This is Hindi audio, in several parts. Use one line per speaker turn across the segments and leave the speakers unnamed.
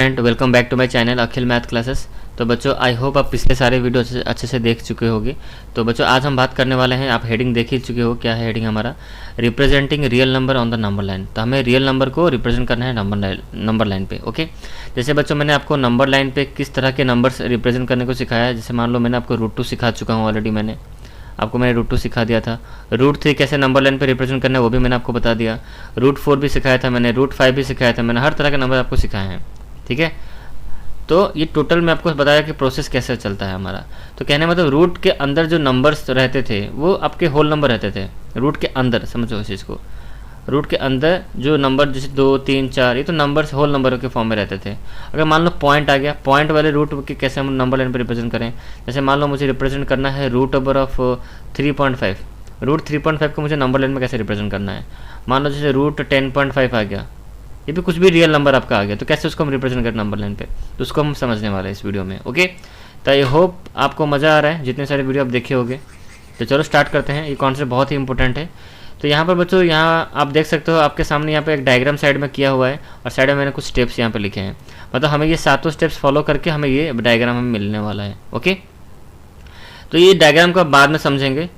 And welcome back to my channel Akhil math classes. तो बच्चों आई होप आप पिछले सारे वीडियो अच्छे से देख चुके होंगे। तो बच्चों आज हम बात करने वाले हैं, आप हेडिंग देख ही चुके हो, क्या है हेडिंग हमारा, representing real number on the number line. तो हमें रियल नंबर को रिप्रेजेंट करना है नंबर लाइन पे। ओके, जैसे बच्चों मैंने आपको नंबर लाइन पे किस तरह के नंबर्स रिप्रेजेंट करने को सिखाया है। जैसे मान लो मैंने आपको √2 सिखा चुका हूँ ऑलरेडी, मैंने √2 सिखा दिया था। √3 कैसे नंबर लाइन पे रिप्रेजेंट करना है वो भी मैंने आपको बता दिया। √4 भी सिखाया था मैंने, √5 भी सिखाया था मैंने, हर तरह के नंबर आपको सिखाए हैं। ठीक है, तो ये टोटल मैं आपको बताया कि प्रोसेस कैसे चलता है हमारा। तो कहने मतलब रूट के अंदर जो नंबर्स रहते थे वो आपके होल नंबर रहते थे। रूट के अंदर समझो इस चीज़ को, रूट के अंदर जो नंबर जैसे 2, 3, 4 ये तो नंबर्स होल नंबर के फॉर्म में रहते थे। अगर मान लो पॉइंट आ गया, पॉइंट वाले रूट के कैसे हम नंबर लाइन पर रिप्रेजेंट करें। जैसे मान लो मुझे रिप्रेजेंट करना है √3.5, √3.5 को मुझे नंबर लाइन में कैसे रिप्रेजेंट करना है। मान लो जैसे √10.5 आ गया, ये भी कुछ भी रियल नंबर आपका आ गया, तो कैसे उसको हम रिप्रेजेंट करें नंबर लाइन पे, तो उसको हम समझने वाले हैं इस वीडियो में। ओके, तो आई होप आपको मज़ा आ रहा है, जितने सारे वीडियो आप देखे होंगे। तो चलो स्टार्ट करते हैं, ये कॉन्सेप्ट बहुत ही इंपॉर्टेंट है। तो यहाँ पर बच्चों, यहाँ आप देख सकते हो आपके सामने यहाँ पे एक डायग्राम साइड में किया हुआ है और साइड में मैंने कुछ स्टेप्स यहाँ पे लिखे हैं। मतलब हमें ये 7 स्टेप्स फॉलो करके हमें ये डायग्राम हमें मिलने वाला है। ओके, तो ये डायग्राम को आप बाद में समझेंगे,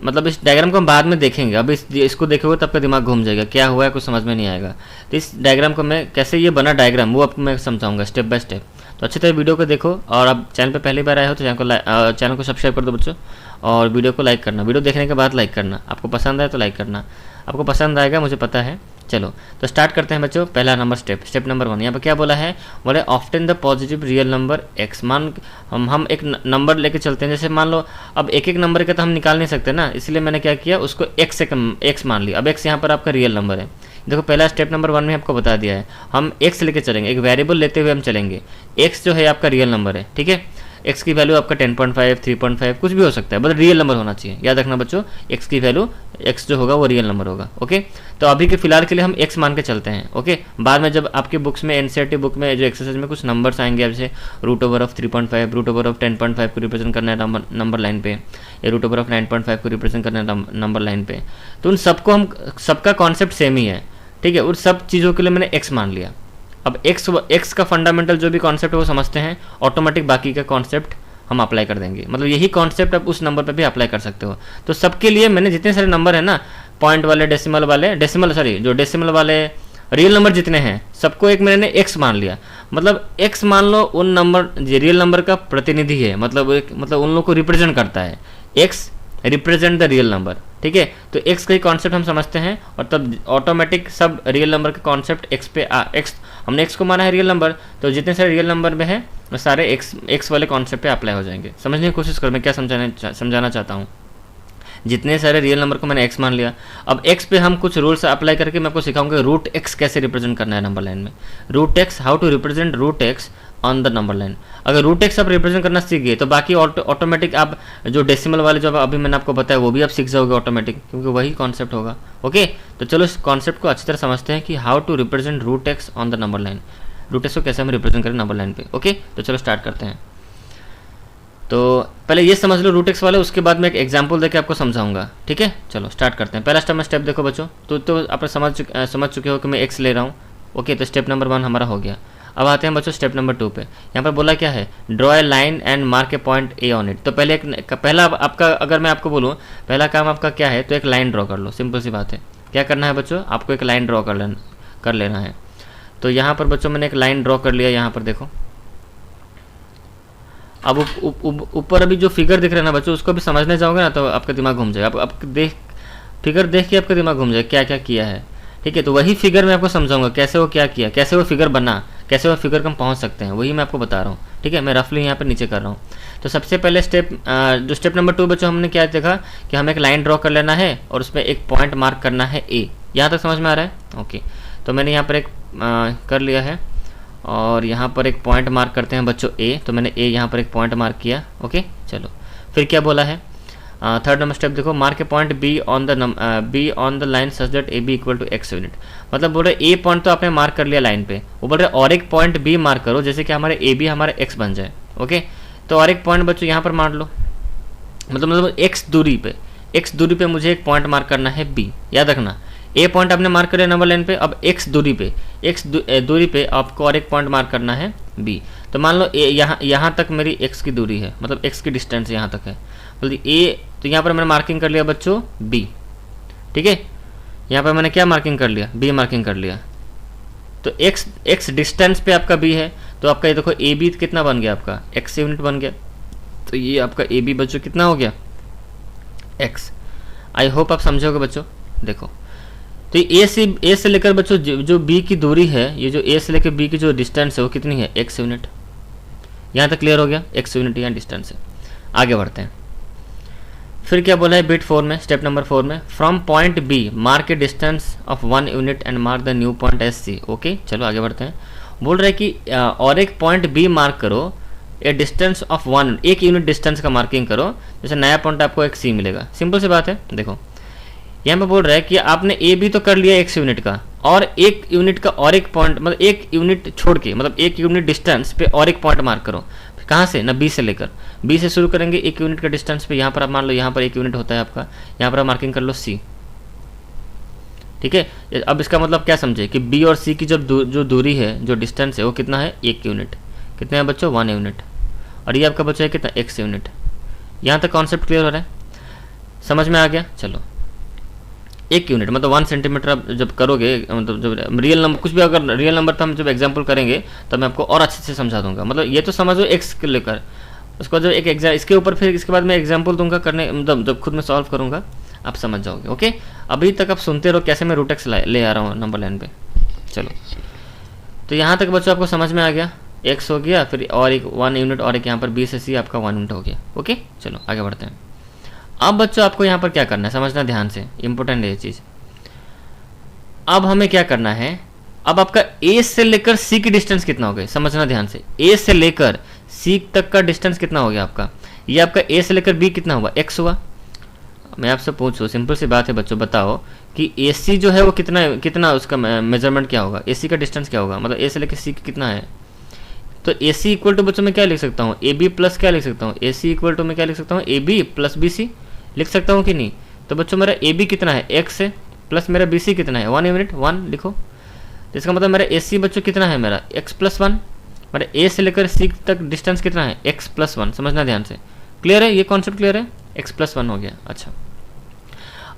मतलब इस डायग्राम को हम बाद में देखेंगे। अब इसको देखोगे तब का दिमाग घूम जाएगा, क्या हुआ है कुछ समझ में नहीं आएगा। तो इस डायग्राम को मैं कैसे ये बना डायग्राम वो आपको मैं समझाऊंगा स्टेप बाय स्टेप। तो अच्छी तरह वीडियो को देखो, और आप चैनल पे पहली बार आए हो तो चैनल को सब्सक्राइब कर दो बच्चों, और वीडियो को लाइक करना, वीडियो देखने के बाद लाइक करना, आपको पसंद आए तो लाइक करना, आपको पसंद आएगा मुझे पता है। चलो तो स्टार्ट करते हैं बच्चों। पहला नंबर स्टेप नंबर 1, यहाँ पर क्या बोला है, बोले often the positive real number x। मान हम एक नंबर लेके चलते हैं, जैसे मान लो अब एक एक नंबर का तो हम निकाल नहीं सकते ना, इसलिए मैंने क्या किया, उसको x मान लिया। अब x यहाँ पर आपका रियल नंबर है। देखो पहला स्टेप नंबर 1 में आपको बता दिया है, हम x लेके चलेंगे, एक वेरिएबल लेते हुए हम चलेंगे। x जो है आपका रियल नंबर है, ठीक है। x की वैल्यू आपका 10.5, 3.5 कुछ भी हो सकता है, बस रियल नंबर होना चाहिए। याद रखना बच्चों, x की वैल्यू, x जो होगा वो रियल नंबर होगा। ओके, तो अभी के फिलहाल के लिए हम x मान के चलते हैं। ओके, बाद में जब आपकी बुक्स में एनसीईआरटी बुक में जो एक्सरसाइज में कुछ नंबर्स आएंगे, जैसे √3.5, √10.5 को रिप्रेजेंट करना है नंबर लाइन पे, या √9.5 को रिप्रेजेंट करना है नंबर लाइन पे, तो उन सबको हम सबका कॉन्सेप्ट सेम ही है। ठीक है, उन सब चीज़ों के लिए मैंने x मान लिया। अब x का फंडामेंटल जो भी कॉन्सेप्ट है वो समझते हैं, ऑटोमेटिक बाकी का कॉन्सेप्ट हम अप्लाई कर देंगे। मतलब यही कॉन्सेप्ट आप उस नंबर पे भी अप्लाई कर सकते हो। तो सबके लिए मैंने जितने सारे नंबर है ना, पॉइंट वाले, डेसिमल वाले, डेसिमल वाले रियल नंबर जितने हैं, सबको एक मैंने x मान लिया। मतलब x मान लो उन नंबर रियल नंबर का प्रतिनिधि है, मतलब उन लोगों को रिप्रेजेंट करता है। x represent the real number, ठीक है। तो x का ही कॉन्सेप्ट हम समझते हैं, और तब ऑटोमेटिक सब रियल नंबर का कॉन्सेप्ट x पे हमने x को माना है रियल नंबर, तो जितने सारे रियल नंबर में है वो सारे x वाले कॉन्सेप्ट पे अप्लाई हो जाएंगे। समझने की कोशिश करो मैं क्या समझाना चाहता हूँ। जितने सारे रियल नंबर को मैंने x मान लिया, अब x पे हम कुछ रूल्स अप्लाई करके मैं आपको सिखाऊंगा √x कैसे रिप्रेजेंट करना है नंबर लाइन में। √x, how to represent √x on the number line. अगर √x आप रिप्रेजेंट करना सीख गए तो बाकी ऑटोमेटिक आप जो डेसिमल वाले जो अभी मैंने आपको बताया वो भी आप सीख जाओगे ऑटोमेटिक, क्योंकि वही कॉन्सेप्ट होगा। ओके, तो चलो इस कॉन्सेप्ट को अच्छी तरह समझते हैं कि how to represent √x on the number line. √x को कैसे हम रिप्रेजेंट करें नंबर लाइन पे। ओके, तो चलो स्टार्ट करते हैं। तो पहले ये समझ लो √x वाले, उसके बाद मैं एक एग्जांपल देके आपको समझाऊंगा। ठीक है, चलो स्टार्ट करते हैं। पहला स्टेप देखो बच्चों, तो आप समझ चुके हो कि मैं x ले रहा हूँ। ओके, तो स्टेप नंबर 1 हमारा हो गया। अब आते हैं बच्चों स्टेप नंबर 2 पे। यहाँ पर बोला क्या है, draw a line and mark a point A on it. तो पहला आपका, अगर मैं आपको बोलूँ पहला काम आपका क्या है, तो एक लाइन ड्रॉ कर लो। सिंपल सी बात है, क्या करना है बच्चों, आपको एक लाइन ड्रॉ कर लेना है। तो यहाँ पर बच्चों मैंने एक लाइन ड्रॉ कर लिया, यहाँ पर देखो। अब ऊपर अभी जो फिगर दिख रहा है ना बच्चों, उसको भी समझने जाओगे ना तो आपका दिमाग घूम जाएगा। आप फिगर देख के आपका दिमाग घूम जाएगा क्या क्या किया है। ठीक है, तो वही फिगर मैं आपको समझाऊंगा कैसे वो क्या किया, कैसे वो फिगर बना, कैसे वो फिगर को हम पहुंच सकते हैं, वही मैं आपको बता रहा हूँ। ठीक है, मैं रफली यहाँ पर नीचे कर रहा हूँ। तो सबसे पहले स्टेप नंबर 2 बच्चों, हमने क्या देखा कि हमें एक लाइन ड्रॉ कर लेना है और उसमें एक पॉइंट मार्क करना है ए। यहाँ तक समझ में आ रहा है। ओके, तो मैंने यहाँ पर एक कर लिया है, और यहाँ पर एक पॉइंट मार्क करते हैं बच्चों ए। तो मैंने ए यहाँ पर एक पॉइंट मार्क किया। ओके, चलो फिर क्या बोला है, थर्ड नंबर स्टेप देखो, mark a point B on the line such that A B equal to x unit. मतलब बोल रहे ए पॉइंट तो आपने मार्क कर लिया लाइन पे, वो बोल रहे और एक पॉइंट बी मार्क करो, जैसे कि हमारे ए बी हमारा x बन जाए। ओके, तो और एक पॉइंट बच्चों यहाँ पर मार लो, मतलब x दूरी पे मुझे एक पॉइंट मार्क करना है b। याद रखना ए पॉइंट आपने मार्क कर लिया नंबर लाइन पे। अब एक्स दूरी पे आपको और एक पॉइंट मार्क करना है बी। तो मान लो यहाँ तक मेरी एक्स की दूरी है, मतलब एक्स की डिस्टेंस यहाँ तक है, मतलब ए। तो यहाँ पर मैंने मार्किंग कर लिया बच्चों बी, ठीक है। यहाँ पर मैंने क्या मार्किंग कर लिया, बी मार्किंग कर लिया। तो एक्स डिस्टेंस पे आपका बी है, तो आपका ये देखो ए बी कितना बन गया, आपका एक्स यूनिट बन गया। तो ये आपका ए बी बच्चों कितना हो गया, एक्स। आई होप आप समझोगे बच्चों। देखो तो ए से लेकर बच्चों जो बी की दूरी है, ये जो ए से लेकर बी की जो डिस्टेंस है वो कितनी है, एक्स यूनिट। यहाँ तक क्लियर हो गया, एक्स यूनिट यहाँ डिस्टेंस है। आगे बढ़ते हैं। फिर क्या बोला है बिट 4 में, स्टेप नंबर 4 में, from point B mark a distance of 1 unit and mark the new point as C. Okay चलो आगे बढ़ते हैं। बोल रहे हैं कि और एक पॉइंट बी मार्क करो, ए डिस्टेंस ऑफ 1, एक यूनिट डिस्टेंस का मार्किंग करो, जैसे नया पॉइंट आपको एक सी मिलेगा। सिंपल सी बात है। देखो यहाँ पे बोल रहा है कि आपने ए बी तो कर लिया एक्स यूनिट का, और एक यूनिट का और एक पॉइंट, मतलब एक यूनिट छोड़ के, मतलब एक यूनिट डिस्टेंस पे और एक पॉइंट मार्क करो। कहाँ से ना, बी से लेकर, बी से शुरू करेंगे एक यूनिट का डिस्टेंस पे। यहाँ पर आप मान लो यहाँ पर एक यूनिट होता है आपका, यहाँ पर आप मार्किंग कर लो सी, ठीक है। अब इसका मतलब क्या समझे कि बी और सी की जो दूरी है, जो डिस्टेंस है वो कितना है, एक यूनिट। कितना है बच्चों, 1 यूनिट। और ये आपका बच्चा है कितना, एक्स यूनिट। यहाँ तक कॉन्सेप्ट क्लियर हो रहा है, समझ में आ गया। चलो एक यूनिट मतलब 1 सेंटीमीटर आप जब करोगे, मतलब जब रियल नंबर, कुछ भी अगर रियल नंबर तो हम जब एग्जाम्पल करेंगे तब मैं आपको और अच्छे से समझा दूंगा। मतलब ये तो समझो एक्स को लेकर, उसको जब एक एग्जाम इसके ऊपर फिर इसके बाद मैं एग्जाम्पल दूंगा करने, मतलब जब खुद में सॉल्व करूंगा आप समझ जाओगे। ओके अभी तक आप सुनते रहो कैसे मैं रूट एक्स ले आ रहा हूँ नंबर लाइन पे। चलो तो यहाँ तक बच्चों आपको समझ में आ गया, एक्स हो गया, फिर और एक 1 यूनिट, और एक यहाँ पर बी से सी आपका 1 यूनिट हो गया। ओके चलो आगे बढ़ते हैं। अब बच्चों आपको यहाँ पर क्या करना है, समझना ध्यान से, इंपॉर्टेंट है ये चीज़। अब हमें क्या करना है, अब आपका ए से लेकर सी की डिस्टेंस कितना हो गया, समझना ध्यान से। ए से लेकर सी तक का डिस्टेंस कितना हो गया आपका, ये आपका ए से लेकर बी कितना हुआ, एक्स हुआ। मैं आपसे पूछूं, सिंपल सी बात है बच्चों, बताओ कि ए सी जो है वो कितना उसका मेजरमेंट क्या होगा, ए सी का डिस्टेंस क्या होगा, मतलब ए से लेकर सी कितना है। तो ए सी इक्वल टू बच्चों मैं क्या लिख सकता हूँ, ए बी प्लस क्या लिख सकता हूँ, ए सी इक्वल टू मैं क्या लिख सकता हूँ, A B plus B C लिख सकता हूँ कि नहीं। तो बच्चों मेरा ए बी कितना है, एक्स है, प्लस मेरा बी सी कितना है, 1 यूनिट 1 लिखो। तो इसका मतलब मेरा ए सी बच्चों कितना है, मेरा एक्स प्लस 1। मेरा ए से लेकर सी तक डिस्टेंस कितना है, एक्स प्लस 1। समझना ध्यान से, क्लियर है ये कॉन्सेप्ट, क्लियर है, एक्स प्लस 1 हो गया। अच्छा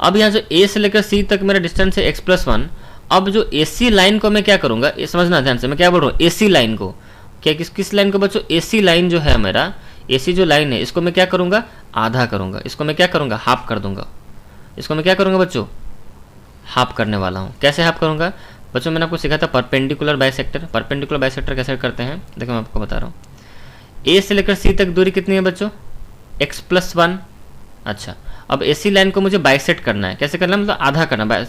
अब यहाँ जो ए से लेकर सी तक मेरा डिस्टेंस है एक्स प्लस 1। अब जो ए सी लाइन को मैं क्या करूँगा, ये समझना ध्यान से, मैं क्या बोल रहा हूँ, ए सी लाइन को क्या, किस लाइन को बच्चों, ए सी लाइन जो है मेरा, ए सी जो लाइन है इसको मैं क्या करूँगा, आधा करूँगा, इसको मैं क्या करूँगा, हाफ कर दूंगा। इसको मैं क्या करूँगा बच्चों, हाफ करने वाला हूँ। कैसे हाफ करूँगा बच्चों, मैंने आपको सिखाया था परपेंडिकुलर बाइसेक्टर। परपेंडिकुलर बाइसेक्टर कैसे करते हैं देखो मैं आपको बता रहा हूँ। ए से लेकर सी तक दूरी कितनी है बच्चों, एक्स प्लस 1। अच्छा अब ए सी लाइन को मुझे बाइसेक्ट करना है, कैसे करना है, मतलब आधा करना,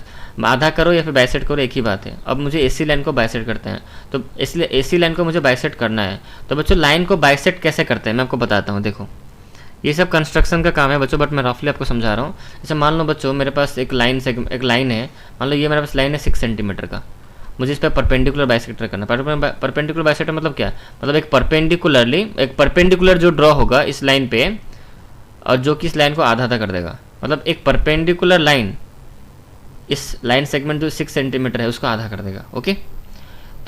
आधा करो या फिर बाइसेक्ट करो एक ही बात है। अब मुझे ए सी लाइन को बाइसेक्ट करते हैं, तो इसलिए ए सी लाइन को मुझे बाइसेक्ट करना है। तो बच्चों लाइन को बाइसेक्ट कैसे करते हैं मैं आपको बताता हूँ। देखो ये सब कंस्ट्रक्शन का काम है बच्चों, बट मैं रफली आपको समझा रहा हूँ। जैसे मान लो बच्चों मेरे पास एक लाइन है, मान लो ये मेरे पास लाइन है 6 सेंटीमीटर का, मुझे इस पर परपेंडिकुलर बाइसेक्टर करना है। परपेंडिकुलर बाइसेक्टर मतलब क्या, मतलब एक परपेंडिकुलर जो ड्रॉ होगा इस लाइन पे, और जो कि इस लाइन को आधा कर देगा। मतलब एक परपेंडिकुलर लाइन इस लाइन सेगमेंट जो 6 सेंटीमीटर है उसको आधा कर देगा। ओके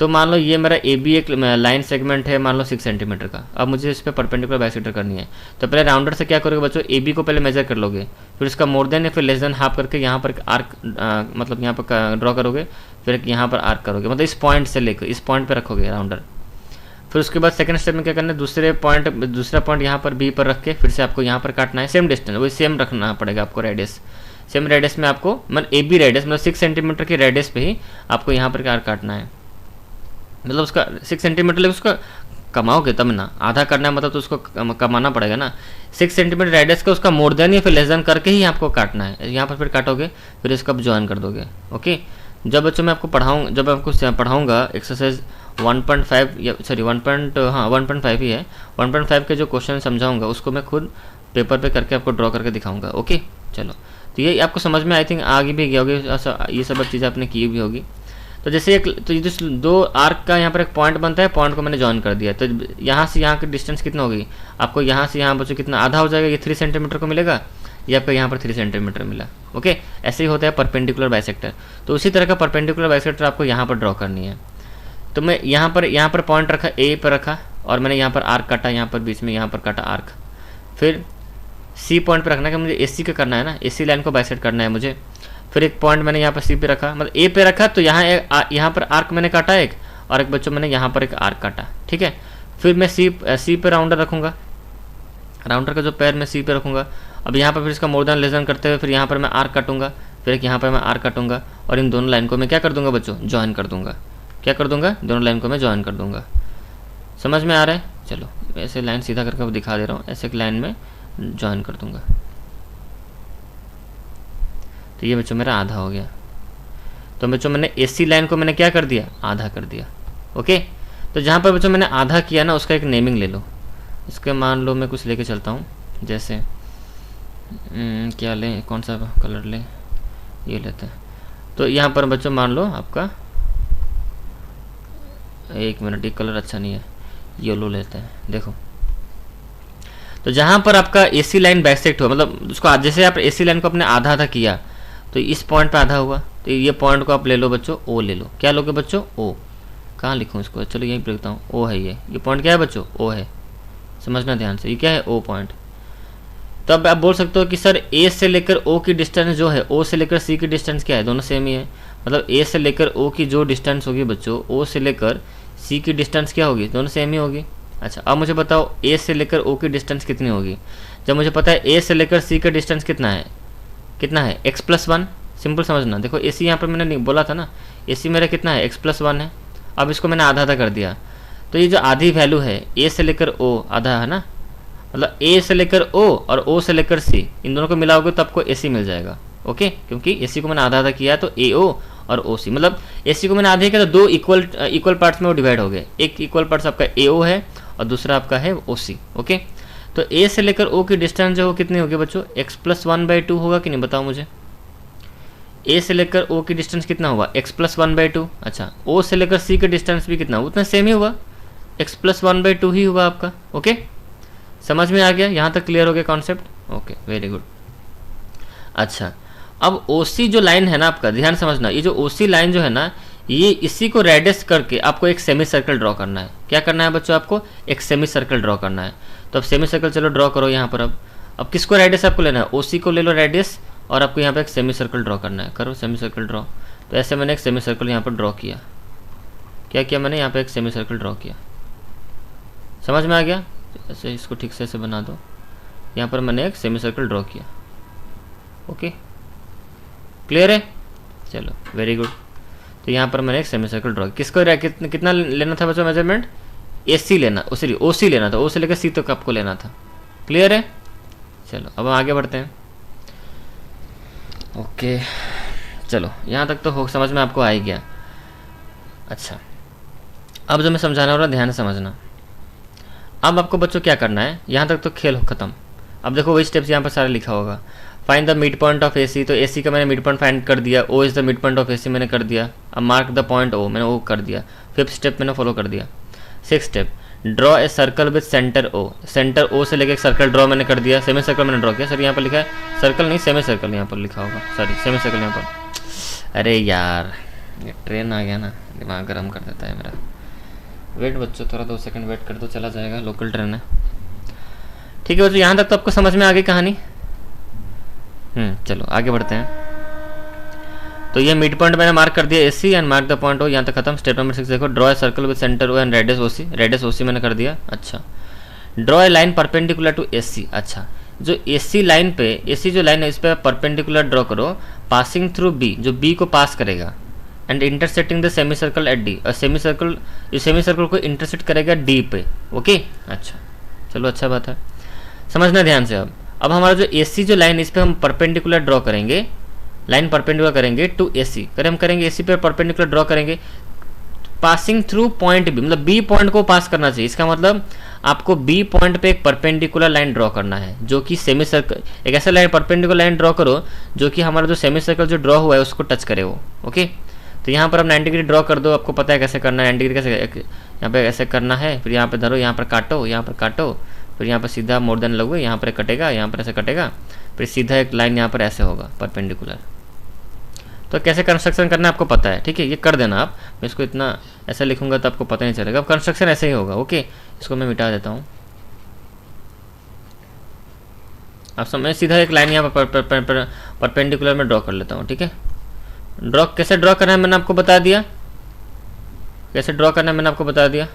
तो मान लो ये मेरा ए बी एक लाइन सेगमेंट है मान लो 6 सेंटीमीटर का। अब मुझे इस पर परपेंडिकुलर बाइसेक्टर करनी है, तो पहले राउंडर से क्या करोगे बच्चों, ए बी को पहले मेजर कर लोगे, फिर इसका मोर देन या फिर लेस देन हाफ करके यहाँ पर आर्क मतलब यहाँ पर ड्रॉ करोगे, फिर यहाँ पर आर्क करोगे, मतलब इस पॉइंट से लेकर इस पॉइंट पर रखोगे राउंडर। फिर उसके बाद सेकंड स्टेप में क्या करना है, दूसरा पॉइंट यहाँ पर बी पर रख के फिर से आपको यहाँ पर काटना है, सेम डिस्टेंस वही सेम रखना पड़ेगा आपको, रेडियस सेम रेडियस में आपको, मतलब ए बी रेडियस मतलब 6 सेंटीमीटर की रेडियस पे ही आपको यहाँ पर आर्क काटना है। मतलब उसका 6 सेंटीमीटर लेकर उसका कमाओगे तब ना, आधा करना है मतलब तो उसको कमाना पड़ेगा ना। 6 सेंटीमीटर रेडियस का उसका मोर देन या फिर लेस देन करके ही आपको काटना है। यहाँ पर फिर काटोगे फिर इसको ज्वाइन कर दोगे। ओके जब बच्चों मैं आपको पढ़ाऊँगा एक्सरसाइज 1.5 या सॉरी 1.5 ही है, 1.5 के जो क्वेश्चन समझाऊंगा उसको मैं खुद पेपर पे करके आपको ड्रॉ करके दिखाऊंगा। ओके चलो तो ये आपको समझ में आई थिंक आगे भी गया होगी, ये सब चीज़ें आपने की भी होगी। तो जैसे तो ये जो 2 आर्क का यहाँ पर एक पॉइंट बनता है, पॉइंट को मैंने जॉइन कर दिया, तो यहाँ से यहाँ की डिस्टेंस कितना होगी आपको, यहाँ से यहाँ बच्चों कितना आधा हो जाएगा, ये 3 सेंटीमीटर को मिलेगा, ये आपका यहाँ पर 3 सेंटीमीटर मिला। ओके, ऐसे ही होता है परपेंडिकुलर बाइसेक्टर। तो उसी तरह का परपेंडिकुलर बाइसेक्टर आपको यहाँ पर ड्रॉ करनी है। तो मैं यहाँ पर पॉइंट रखा, ए पर रखा, और मैंने यहाँ पर आर्क काटा, यहाँ पर बीच में यहाँ पर काटा आर्क। फिर सी पॉइंट पर रखना है कि मुझे एसी का करना है ना, एसी लाइन को बाइसेक्ट करना है मुझे। फिर एक पॉइंट मैंने यहाँ पर सी पे रखा, मतलब ए पे रखा, तो यहाँ पर आर्क मैंने काटा एक, और एक बच्चों मैंने यहाँ पर एक आर्क काटा। ठीक है, फिर मैं सी पे राउंडर रखूँगा, राउंडर का जो पैर मैं सी पे रखूँगा। अब यहाँ पर फिर इसका मोर देन लेस देन करते हुए फिर यहाँ पर मैं आर्क काटूंगा, फिर एक यहाँ पर मैं आर्क काटूंगा, और इन दोनों लाइन को मैं क्या कर दूंगा बच्चों, ज्वाइन कर दूंगा। क्या कर दूंगा, दोनों लाइन को मैं ज्वाइन कर दूंगा। समझ में आ रहा है? चलो ऐसे लाइन सीधा करके दिखा दे रहा हूँ, ऐसे एक लाइन में ज्वाइन कर दूंगा। तो ये बच्चों मेरा आधा हो गया। तो बच्चों मैंने एसी लाइन को मैंने क्या कर दिया, आधा कर दिया। ओके, तो जहाँ पर बच्चों मैंने आधा किया ना, उसका एक नेमिंग ले लो। इसके मान लो मैं कुछ लेके चलता हूँ, जैसे क्या लें, कौन सा कलर लें, ये लेते हैं। तो यहाँ पर बच्चों मान लो आपका, एक मिनट, ये कलर अच्छा नहीं है, येलो लेते हैं। देखो, तो जहाँ पर आपका एसी लाइन बाइसेक्ट हो, मतलब उसको जैसे आप एसी लाइन को अपने आधा आधा किया, तो इस पॉइंट पे आधा हुआ, तो ये पॉइंट को आप ले लो बच्चों, ओ ले लो। क्या लोगे बच्चों, ओ। कहाँ लिखूँ इसको, चलो यहीं पे लिखता हूँ, ओ है ये पॉइंट क्या है बच्चों, ओ है। समझना ध्यान से, ये क्या है, ओ पॉइंट। तो अब आप बोल सकते हो कि सर ए से लेकर ओ की डिस्टेंस जो है, ओ से लेकर सी की डिस्टेंस क्या है, दोनों सेम ही है। मतलब ए से लेकर ओ की जो डिस्टेंस होगी बच्चों, ओ से लेकर सी की डिस्टेंस क्या होगी, दोनों सेम ही होगी। अच्छा, अब मुझे बताओ ए से लेकर ओ की डिस्टेंस कितनी होगी। जब मुझे पता है ए से लेकर सी का डिस्टेंस कितना है, x+1। सिंपल समझना, देखो ए सी यहाँ पर मैंने नहीं बोला था ना, ए सी मेरा कितना है, x+1 है। अब इसको मैंने आधा आधा कर दिया, तो ये जो आधी वैल्यू है ए से लेकर ओ आधा है ना, मतलब ए से लेकर ओ और ओ से लेकर सी, इन दोनों को मिलाओगे तो आपको ए सी मिल जाएगा। ओके, क्योंकि ए सी को मैंने आधा आधा किया, तो ए ओ और ओ सी, मतलब ए सी को मैंने आधे किया तो दो इक्वल पार्ट्स में वो डिवाइड हो गए। एक इक्वल पार्ट्स आपका ए ओ है और दूसरा आपका है ओ सी। ओके, तो ए से लेकर ओ की डिस्टेंस जो कितनी होगी बच्चों, x+1/2 होगा कि नहीं, बताओ मुझे। ए से लेकर ओ की डिस्टेंस कितना हुआ, x+1/2। अच्छा, ओ से लेकर सी का डिस्टेंस भी कितना, उतना सेम ही हुआ, x+1/2 ही हुआ आपका। ओके, समझ में आ गया, यहाँ तक क्लियर हो गया कॉन्सेप्ट। Okay, very good. अच्छा, अब OC जो लाइन है ना आपका, ध्यान समझना, ये जो OC लाइन जो है ना, ये इसी को रेडियस करके आपको एक सेमी सर्कल ड्रॉ करना है। क्या करना है बच्चों, आपको एक सेमी सर्कल ड्रॉ करना है। तो अब सेमी सर्कल चलो ड्रॉ करो यहाँ पर। अब किसको रेडियस आपको लेना है, OC को ले लो रेडियस, और आपको यहाँ पे एक सेमी सर्कल ड्रॉ करना है। करो सेमी सर्कल ड्रॉ। तो ऐसे मैंने एक सेमी सर्कल यहाँ पर ड्रॉ किया। क्या किया मैंने, यहाँ पे एक सेमी सर्कल ड्रॉ किया। समझ में आ गया? ऐसे इसको ठीक से ऐसे बना दो। यहाँ पर मैंने एक सेमी सर्कल ड्रॉ किया। ओके, क्लियर है? चलो वेरी गुड। तो यहाँ पर मैंने एक सेमी सर्कल ड्रॉ, किसको कितना लेना था बच्चों मेजरमेंट, AC लेना, सॉरी OC लेना था, O से लेकर C तक आपको लेना था। क्लियर है? चलो अब हम आगे बढ़ते हैं। ओके, चलो यहाँ तक तो हो, समझ में आपको आ ही गया। अच्छा, अब जो मैं समझाने वाला ध्यान से समझना। अब आपको बच्चों क्या करना है, यहाँ तक तो खेल ख़त्म। अब देखो वही स्टेप्स यहाँ पर सारे लिखा होगा। Find the mid point of AC, तो AC का मैंने मिड पॉइंट फाइंड कर दिया। O is the mid point of AC मैंने कर दिया। अब मार्क द पॉइंट O, मैंने O कर दिया। 5th स्टेप मैंने फॉलो कर दिया। 6th step, draw a circle with centre O, centre O से लेके एक सर्कल ड्रॉ मैंने कर दिया। सेमी सर्कल मैंने ड्रॉ किया। सर यहाँ पर लिखा है सर्कल नहीं, सेमी सर्कल यहाँ पर लिखा होगा, सॉरी सेमी सर्कल यहाँ पर। अरे यार, ये ट्रेन आ गया ना, दिमाग गर्म कर देता है मेरा। वेट बच्चों, थोड़ा 2 सेकंड वेट कर दो, चला जाएगा, लोकल ट्रेन है। ठीक है बच्चों, यहाँ तक तो आपको समझ में आ गई कहानी। चलो आगे बढ़ते हैं। तो ये मिड पॉइंट मैंने मार्क कर दिया AC and mark the point O, यहाँ तक खत्म। स्टेप नंबर 6 देखो, draw a circle with centre O and radius OC, radius OC मैंने कर दिया। अच्छा, draw a line perpendicular to AC। अच्छा, जो AC लाइन पे, AC जो लाइन है इस पर परपेंडिकुलर ड्रॉ करो, पासिंग थ्रू B, जो B को पास करेगा, and intersecting the semi circle at D, और सेमी सर्कल को इंटरसेक्ट करेगा D पे। ओके, अच्छा चलो अच्छा बात है, समझना ध्यान से। अब हमारा जो AC जो लाइन, इस पर हम परपेंडिकुलर ड्रॉ करेंगे, लाइन परपेंडिकुलर करेंगे टू AC, हम करेंगे AC पे परपेंडिकुलर ड्रॉ करेंगे, पासिंग थ्रू पॉइंट B, मतलब B पॉइंट को पास करना चाहिए। इसका मतलब आपको B पॉइंट पे एक परपेंडिकुलर लाइन ड्रॉ करना है, जो कि सेमी सर्कल, एक ऐसा लाइन परपेंडिकुलर लाइन ड्रॉ करो जो कि हमारा जो सेमी सर्कल जो ड्रॉ हुआ है उसको टच करे वो। ओके, तो यहाँ पर आप 90 डिग्री ड्रॉ कर दो, आपको पता है कैसे करना है। 90 डिग्री कैसे, यहाँ पे ऐसे करना है, फिर यहाँ पे धरो, यहाँ पर काटो, यहाँ पर काटो, फिर यहाँ पर सीधा मोर देन लगो, यहाँ पर कटेगा, यहाँ पर ऐसे कटेगा, फिर सीधा एक लाइन यहाँ पर ऐसे होगा परपेंडिकुलर। तो कैसे कंस्ट्रक्शन करना है आपको पता है, ठीक है, ये कर देना आप। मैं इसको इतना ऐसा लिखूंगा तो आपको पता नहीं चलेगा। अब कंस्ट्रक्शन ऐसे ही होगा। ओके, इसको मैं मिटा देता हूँ। अब मैं सीधा एक लाइन यहाँ पर परपेंडिकुलर में ड्रॉ कर लेता हूँ, ठीक है। ड्रॉ कैसे ड्रॉ करना है मैंने आपको बता दिया, कैसे ड्रॉ करना है मैंने आपको बता दिया।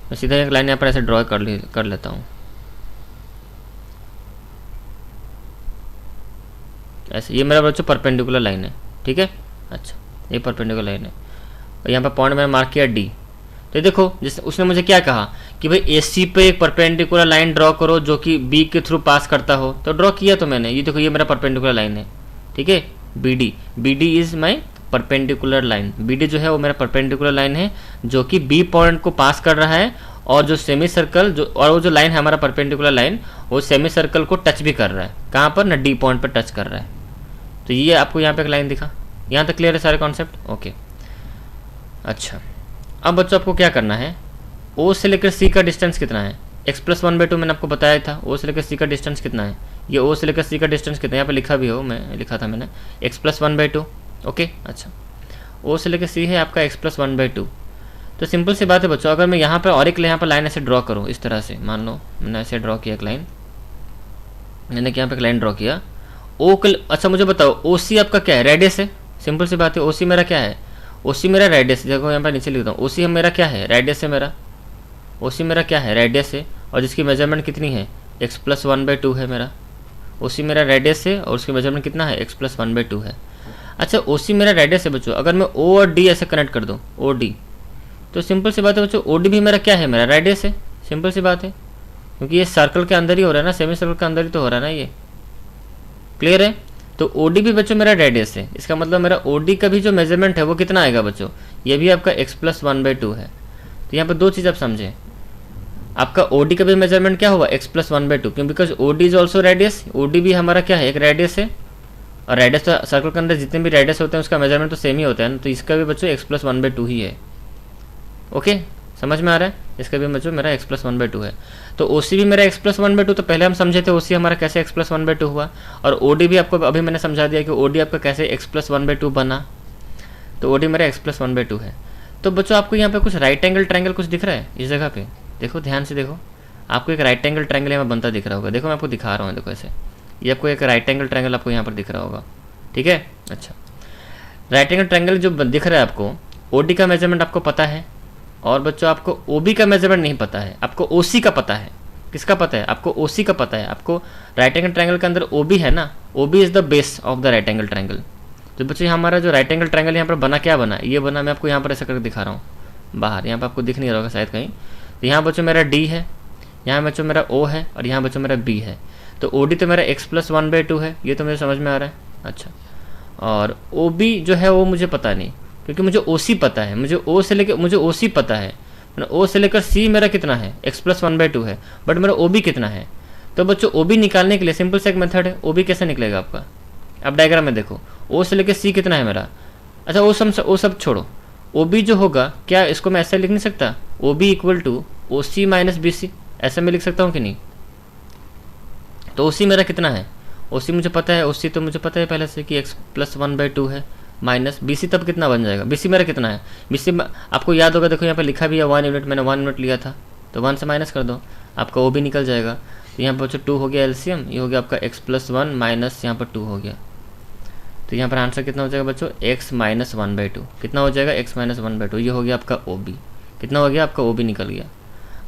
मैं सीधा एक लाइन यहाँ पर ऐसे ड्रॉ कर लेता हूँ ऐसे। ये मेरा बच्चों परपेंडिकुलर लाइन है, ठीक है। अच्छा, ये परपेंडिकुलर लाइन है और यहाँ पर पॉइंट मैंने मार्क किया डी। तो देखो जिस उसने मुझे क्या कहा कि भाई AC पे एक परपेंडिकुलर लाइन ड्रॉ करो जो कि B के थ्रू पास करता हो। तो ड्रॉ किया तो मैंने, ये देखो ये मेरा परपेंडिकुलर लाइन है, ठीक है। BD is my perpendicular line. BD जो है वो मेरा परपेंडिकुलर लाइन है जो कि B पॉइंट को पास कर रहा है, और जो सेमी सर्कल जो और वो जो लाइन है हमारा परपेंडिकुलर लाइन, वो सेमी सर्कल को टच भी कर रहा है। कहाँ पर ना, D पॉइंट पर टच कर रहा है। तो ये आपको यहाँ पे एक लाइन दिखा। यहाँ तक क्लियर है सारे कॉन्सेप्ट? ओके। अच्छा, अब बच्चों आपको क्या करना है, O से लेकर C का डिस्टेंस कितना है? x+1/2 मैंने आपको बताया था। O से लेकर C का डिस्टेंस कितना है? ये O से लेकर C का डिस्टेंस कितना है, यहाँ पे लिखा भी हो, मैं लिखा था मैंने, x+1/2। ओके, अच्छा, O से लेकर C है आपका x+1/2। तो सिंपल सी बात है बच्चों, अगर मैं यहाँ पर और एक यहाँ पर लाइन ऐसे ड्रॉ करूँ इस तरह से, मान लो मैंने ऐसे ड्रॉ किया एक लाइन, मैंने यहाँ पे एक लाइन ड्रॉ किया अच्छा मुझे बताओ OC आपका क्या है? रेडियस है। सिंपल सी बात है, OC मेरा क्या है? OC मेरा रेडियस, देखो यहाँ पर नीचे लिखता हूँ। OC मेरा क्या है? रेडियस है मेरा। OC मेरा क्या है? रेडियस है, और जिसकी मेजरमेंट कितनी है? x+1/2 है मेरा। OC मेरा रेडियस है और उसकी मेजरमेंट कितना है? x+1/2 है। अच्छा, OC मेरा रेडियस है बच्चों, अगर मैं O और D ऐसे कनेक्ट कर दूँ, OD, तो सिंपल सी बात है बच्चों, OD भी मेरा क्या है? मेरा रेडियस है। सिंपल सी बात है, क्योंकि ये सर्कल के अंदर ही हो रहा है ना, सेमी सर्कल के अंदर ही तो हो रहा है ना, ये क्लियर है। तो OD भी बच्चों मेरा रेडियस है, इसका मतलब मेरा OD का भी जो मेजरमेंट है वो कितना आएगा बच्चों? ये भी आपका x+1/2 है। तो यहाँ पर दो चीज़ आप समझें, आपका OD का भी मेजरमेंट क्या हुआ? x+1/2, क्यों? Because OD is also radius. OD भी हमारा क्या है? एक रेडियस है, और रेडियस तो सर्कल के अंदर जितने भी रेडियस होते हैं उसका मेजरमेंट तो सेम ही होता है ना, तो इसका भी बच्चों x+1/2 ही है। ओके, समझ में आ रहा है? इसका भी बच्चों मेरा x+1/2 है। तो OC भी मेरा x+1/2, तो पहले हम समझे थे OC हमारा कैसे x+1/2 हुआ, और OD भी आपको अभी मैंने समझा दिया कि OD आपका कैसे x+1/2 बना। तो OD मेरा x+1/2 है। तो बच्चों आपको यहाँ पे कुछ राइट एंगल ट्रायंगल कुछ दिख रहा है इस जगह पे? देखो ध्यान से देखो, आपको एक राइट एंगल ट्रायंगल यहाँ बनता दिख रहा होगा। देखो मैं आपको दिखा रहा हूँ, देखो ऐसे, ये आपको एक राइट एंगल ट्रायंगल आपको यहाँ पर दिख रहा होगा, ठीक है। अच्छा, राइट एंगल ट्रायंगल जो दिख रहा है आपको, OD का मेजरमेंट आपको पता है, और बच्चों आपको OB का मेजरमेंट नहीं पता है, आपको OC का पता है। किसका पता है? आपको OC का पता है। आपको राइट एंगल ट्रायंगल के अंदर OB है ना, OB is the base of the right angle triangle. तो बच्चों हमारा जो राइट एंगल ट्रायंगल यहाँ पर बना, क्या बना? ये बना, मैं आपको यहाँ पर ऐसा करके दिखा रहा हूँ बाहर, यहाँ पर आपको दिख नहीं रहा होगा शायद कहीं। तो यहाँ बच्चों मेरा D है, यहाँ बच्चों मेरा O है, और यहाँ बच्चों मेरा B है। तो OD तो मेरा x+1/2 है, ये तो मुझे समझ में आ रहा है। अच्छा, और OB जो है वो मुझे पता नहीं, क्योंकि मुझे OC पता है। मुझे O से लेकर मुझे OC पता है, O से लेकर C मेरा कितना है? x+1/2 है, बट मेरा OB कितना है? तो बच्चों OB निकालने के लिए सिंपल सा एक मेथड है। OB कैसे निकलेगा आपका? अब डायग्राम में देखो, O से लेकर C कितना है मेरा? अच्छा, वो सब छोड़ो, OB जो होगा, क्या इसको मैं ऐसे लिख नहीं सकता? OB = OC - BC, ऐसे मैं लिख सकता हूँ कि नहीं? तो OC मेरा कितना है? OC मुझे पता है, OC तो मुझे पता है पहले से कि x+1/2 है, माइनस BC तब कितना बन जाएगा? BC मेरा कितना है? BC आपको याद होगा, देखो यहाँ पे लिखा भी है 1 यूनिट, मैंने 1 यूनिट लिया था, तो 1 से माइनस कर दो, आपका OB निकल जाएगा। तो यहाँ पर बच्चों 2 हो गया LCM, ये हो गया आपका x+1 माइनस यहाँ पर 2 हो गया। तो यहाँ पर आंसर कितना हो जाएगा बच्चों? x-1/2। कितना हो जाएगा? x-1/2। ये हो गया आपका OB। कितना हो गया? आपका OB निकल गया,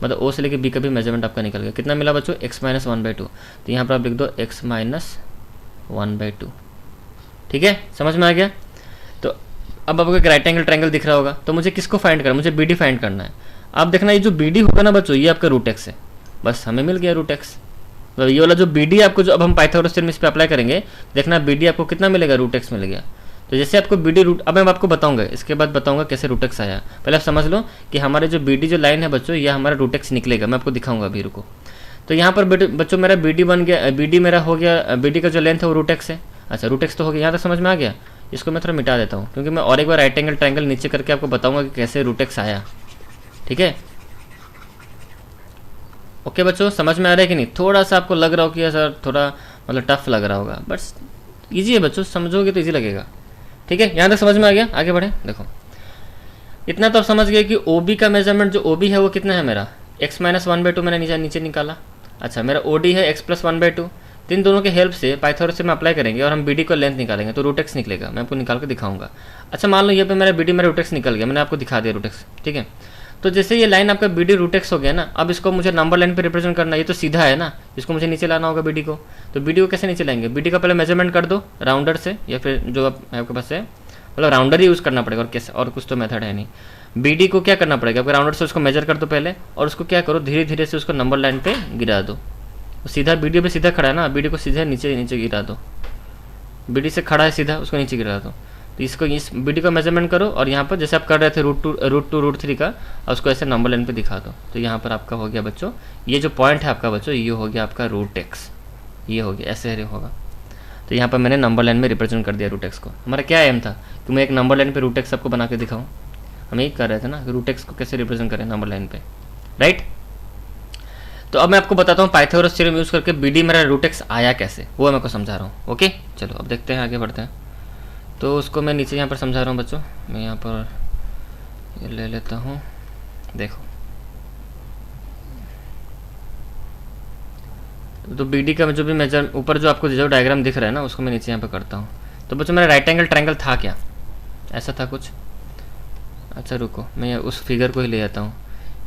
मतलब O से लेकर B का भी मेजरमेंट आपका निकल गया। कितना मिला बच्चों? x-1/2। तो यहाँ पर आप लिख दो x-1/2, ठीक है, समझ में आ गया। तो अब आपको एक राइट एंगल ट्रायंगल दिख रहा होगा, तो मुझे किसको फाइंड करना? मुझे BD फाइंड करना है। अब देखना, ये जो BD होगा ना बच्चों, ये आपका √x है, बस हमें मिल गया √x। तो ये वाला जो BD आपको, जो अब हम पाइथागोरस थ्योरम इस पे अप्लाई करेंगे, देखना BD आपको कितना मिलेगा? √x मिल गया। तो जैसे आपको BD अब मैं आपको बताऊंगा, इसके बाद बताऊंगा कैसे √x आया। पहले आप समझ लो कि हमारे जो BD जो लाइन है बच्चों, ये हमारा √x निकलेगा, मैं आपको दिखाऊंगा अभी, रुको। तो यहाँ पर बच्चों मेरा BD बन गया, BD मेरा हो गया, BD का जो लेंथ है वो √x है। अच्छा, √x तो हो गया, यहाँ तक समझ में आ गया। इसको मैं थोड़ा मिटा देता हूँ, क्योंकि मैं और एक बार राइट एंगल ट्रायंगल नीचे करके आपको बताऊंगा कि कैसे √x आया, ठीक है। ओके बच्चों, समझ में आ रहा है कि नहीं? थोड़ा सा आपको लग रहा हो कि सर थोड़ा मतलब टफ लग रहा होगा, बस ईजी है बच्चों, समझोगे तो ईजी लगेगा। ठीक है, यहाँ तक समझ में आ गया, आगे बढ़े। देखो इतना तो आप समझ गए कि ओ बी का मेजरमेंट, जो ओ बी है वो कितना है मेरा, x माइनस 1/2 मैंने नीचे निकाला। अच्छा, मेरा ओ डी है x प्लस 1/2। तो इन दोनों के हेल्प से पाइथागोरस से मैं अप्लाई करेंगे और हम बी डी को लेंथ निकालेंगे, तो रूट एक्स निकलेगा। मैं आपको निकाल के दिखाऊंगा। अच्छा, मान लो ये पे मेरा बी डी मेरा रूट एक्स निकल गया, मैंने आपको दिखा दिया रूट एक्स। ठीक है, तो जैसे ये लाइन आपका बी डी रूट एक्स हो गया ना, अब इसको मुझे नंबर लाइन पे रिप्रेजेंट करना है। ये तो सीधा है ना, इसको मुझे नीचे लाना होगा बी डी को। तो बी डी को कैसे नीचे लाएंगे, बी डी का पहले मेजरमेंट कर दो राउंडर से, या फिर जो आपके पास है, मतलब राउंडर ही यूज़ करना पड़ेगा, और कैसे, और कुछ तो मेथड है नहीं। बी को क्या करना पड़ेगा, आपको राउंडर से उसको मेजर कर दो पहले, और उसको क्या करो, धीरे धीरे से उसको नंबर लाइन पे गिरा दो। सीधा बी पे सीधा खड़ा है ना, बी को सीधे नीचे नीचे गिरा दो। बी से खड़ा है सीधा, उसको नीचे गिरा दो। तो इसको इस बी का मेजरमेंट करो, और यहाँ पर जैसे आप कर रहे थे रूट 3 का, और उसको ऐसे नंबर लाइन पे दिखा दो। तो यहाँ पर आपका हो गया बच्चों, ये जो पॉइंट है आपका बच्चों, ये हो गया आपका रूट एक्स, ये हो गया, ऐसे होगा। तो यहाँ पर मैंने नंबर लाइन में रिप्रेजेंट कर दिया रूट एक्स को। हमारा क्या एम था कि मैं एक नंबर लाइन पे रूट एक्स सबको बना के दिखाऊँ। हम यही कर रहे थे ना, रूट एक्स को कैसे रिप्रेजेंट करें नंबर लाइन पे, राइट। तो अब मैं आपको बताता हूँ पाइथागोरस थ्योरम यूज़ करके बी डी मेरा रूट एक्स आया कैसे, वो मैं आपको समझा रहा हूँ। ओके, चलो अब देखते हैं, आगे बढ़ते हैं। तो उसको मैं नीचे यहाँ पर समझा रहा हूँ बच्चों, मैं यहाँ पर ये ले लेता हूँ। देखो तो बी डी का जो भी मेजर, ऊपर जो आपको जो डायग्राम दिख रहा है ना, उसको मैं नीचे यहाँ पर करता हूँ। तो बच्चों मेरा राइट एंगल ट्रायंगल था क्या, ऐसा था कुछ। अच्छा रुको, मैं उस फिगर को ही ले आता हूँ।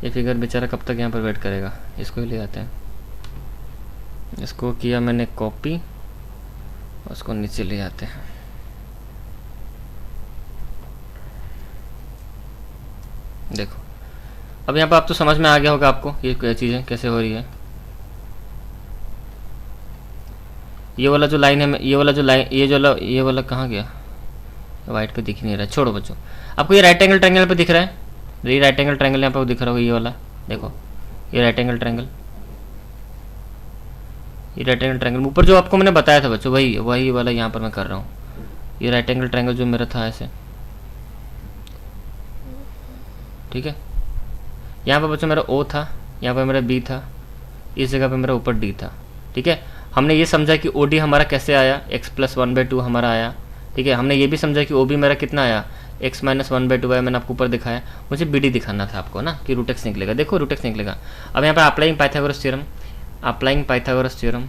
ये फिगर बेचारा कब तक यहाँ पर वेट करेगा, इसको ही ले आते हैं। इसको किया मैंने कॉपी, उसको नीचे ले आते हैं। देखो अब यहाँ पर आप तो समझ में आ गया होगा आपको ये चीज़ें कैसे हो रही है। ये वाला जो लाइन है, ये वाला जो लाइन, ये वाला कहाँ गया, वाइट पे दिख नहीं रहा है, छोड़ो बच्चों। आपको ये राइट एंगल ट्रायंगल पे दिख रहा है, ये राइट एंगल ट्रायंगल यहाँ पे दिख रहा होगा, ये वाला देखो, ये राइट एंगल ट्रायंगल, ये राइट एंगल ट्रायंगल ऊपर जो आपको मैंने बताया था बच्चों, वही वाला यहाँ पर मैं कर रहा हूँ। ये राइट एंगल ट्रायंगल जो मेरा था ऐसे, ठीक है। यहाँ पर बच्चों मेरा ओ था, यहाँ पर मेरा बी था, इस जगह पे मेरा ऊपर डी था। ठीक है, हमने ये समझा कि ओ डी हमारा कैसे आया, x प्लस 1/2 हमारा आया। ठीक है, हमने ये भी समझा कि ओ बी मेरा कितना आया, x माइनस 1/2 आया, मैंने आपको ऊपर दिखाया। मुझे बी डी दिखाना था आपको ना, कि रूट एक्स निकलेगा। देखो रूट एक्स निकलेगा। अब यहाँ पर applying Pythagoras theorem, applying Pythagoras theorem,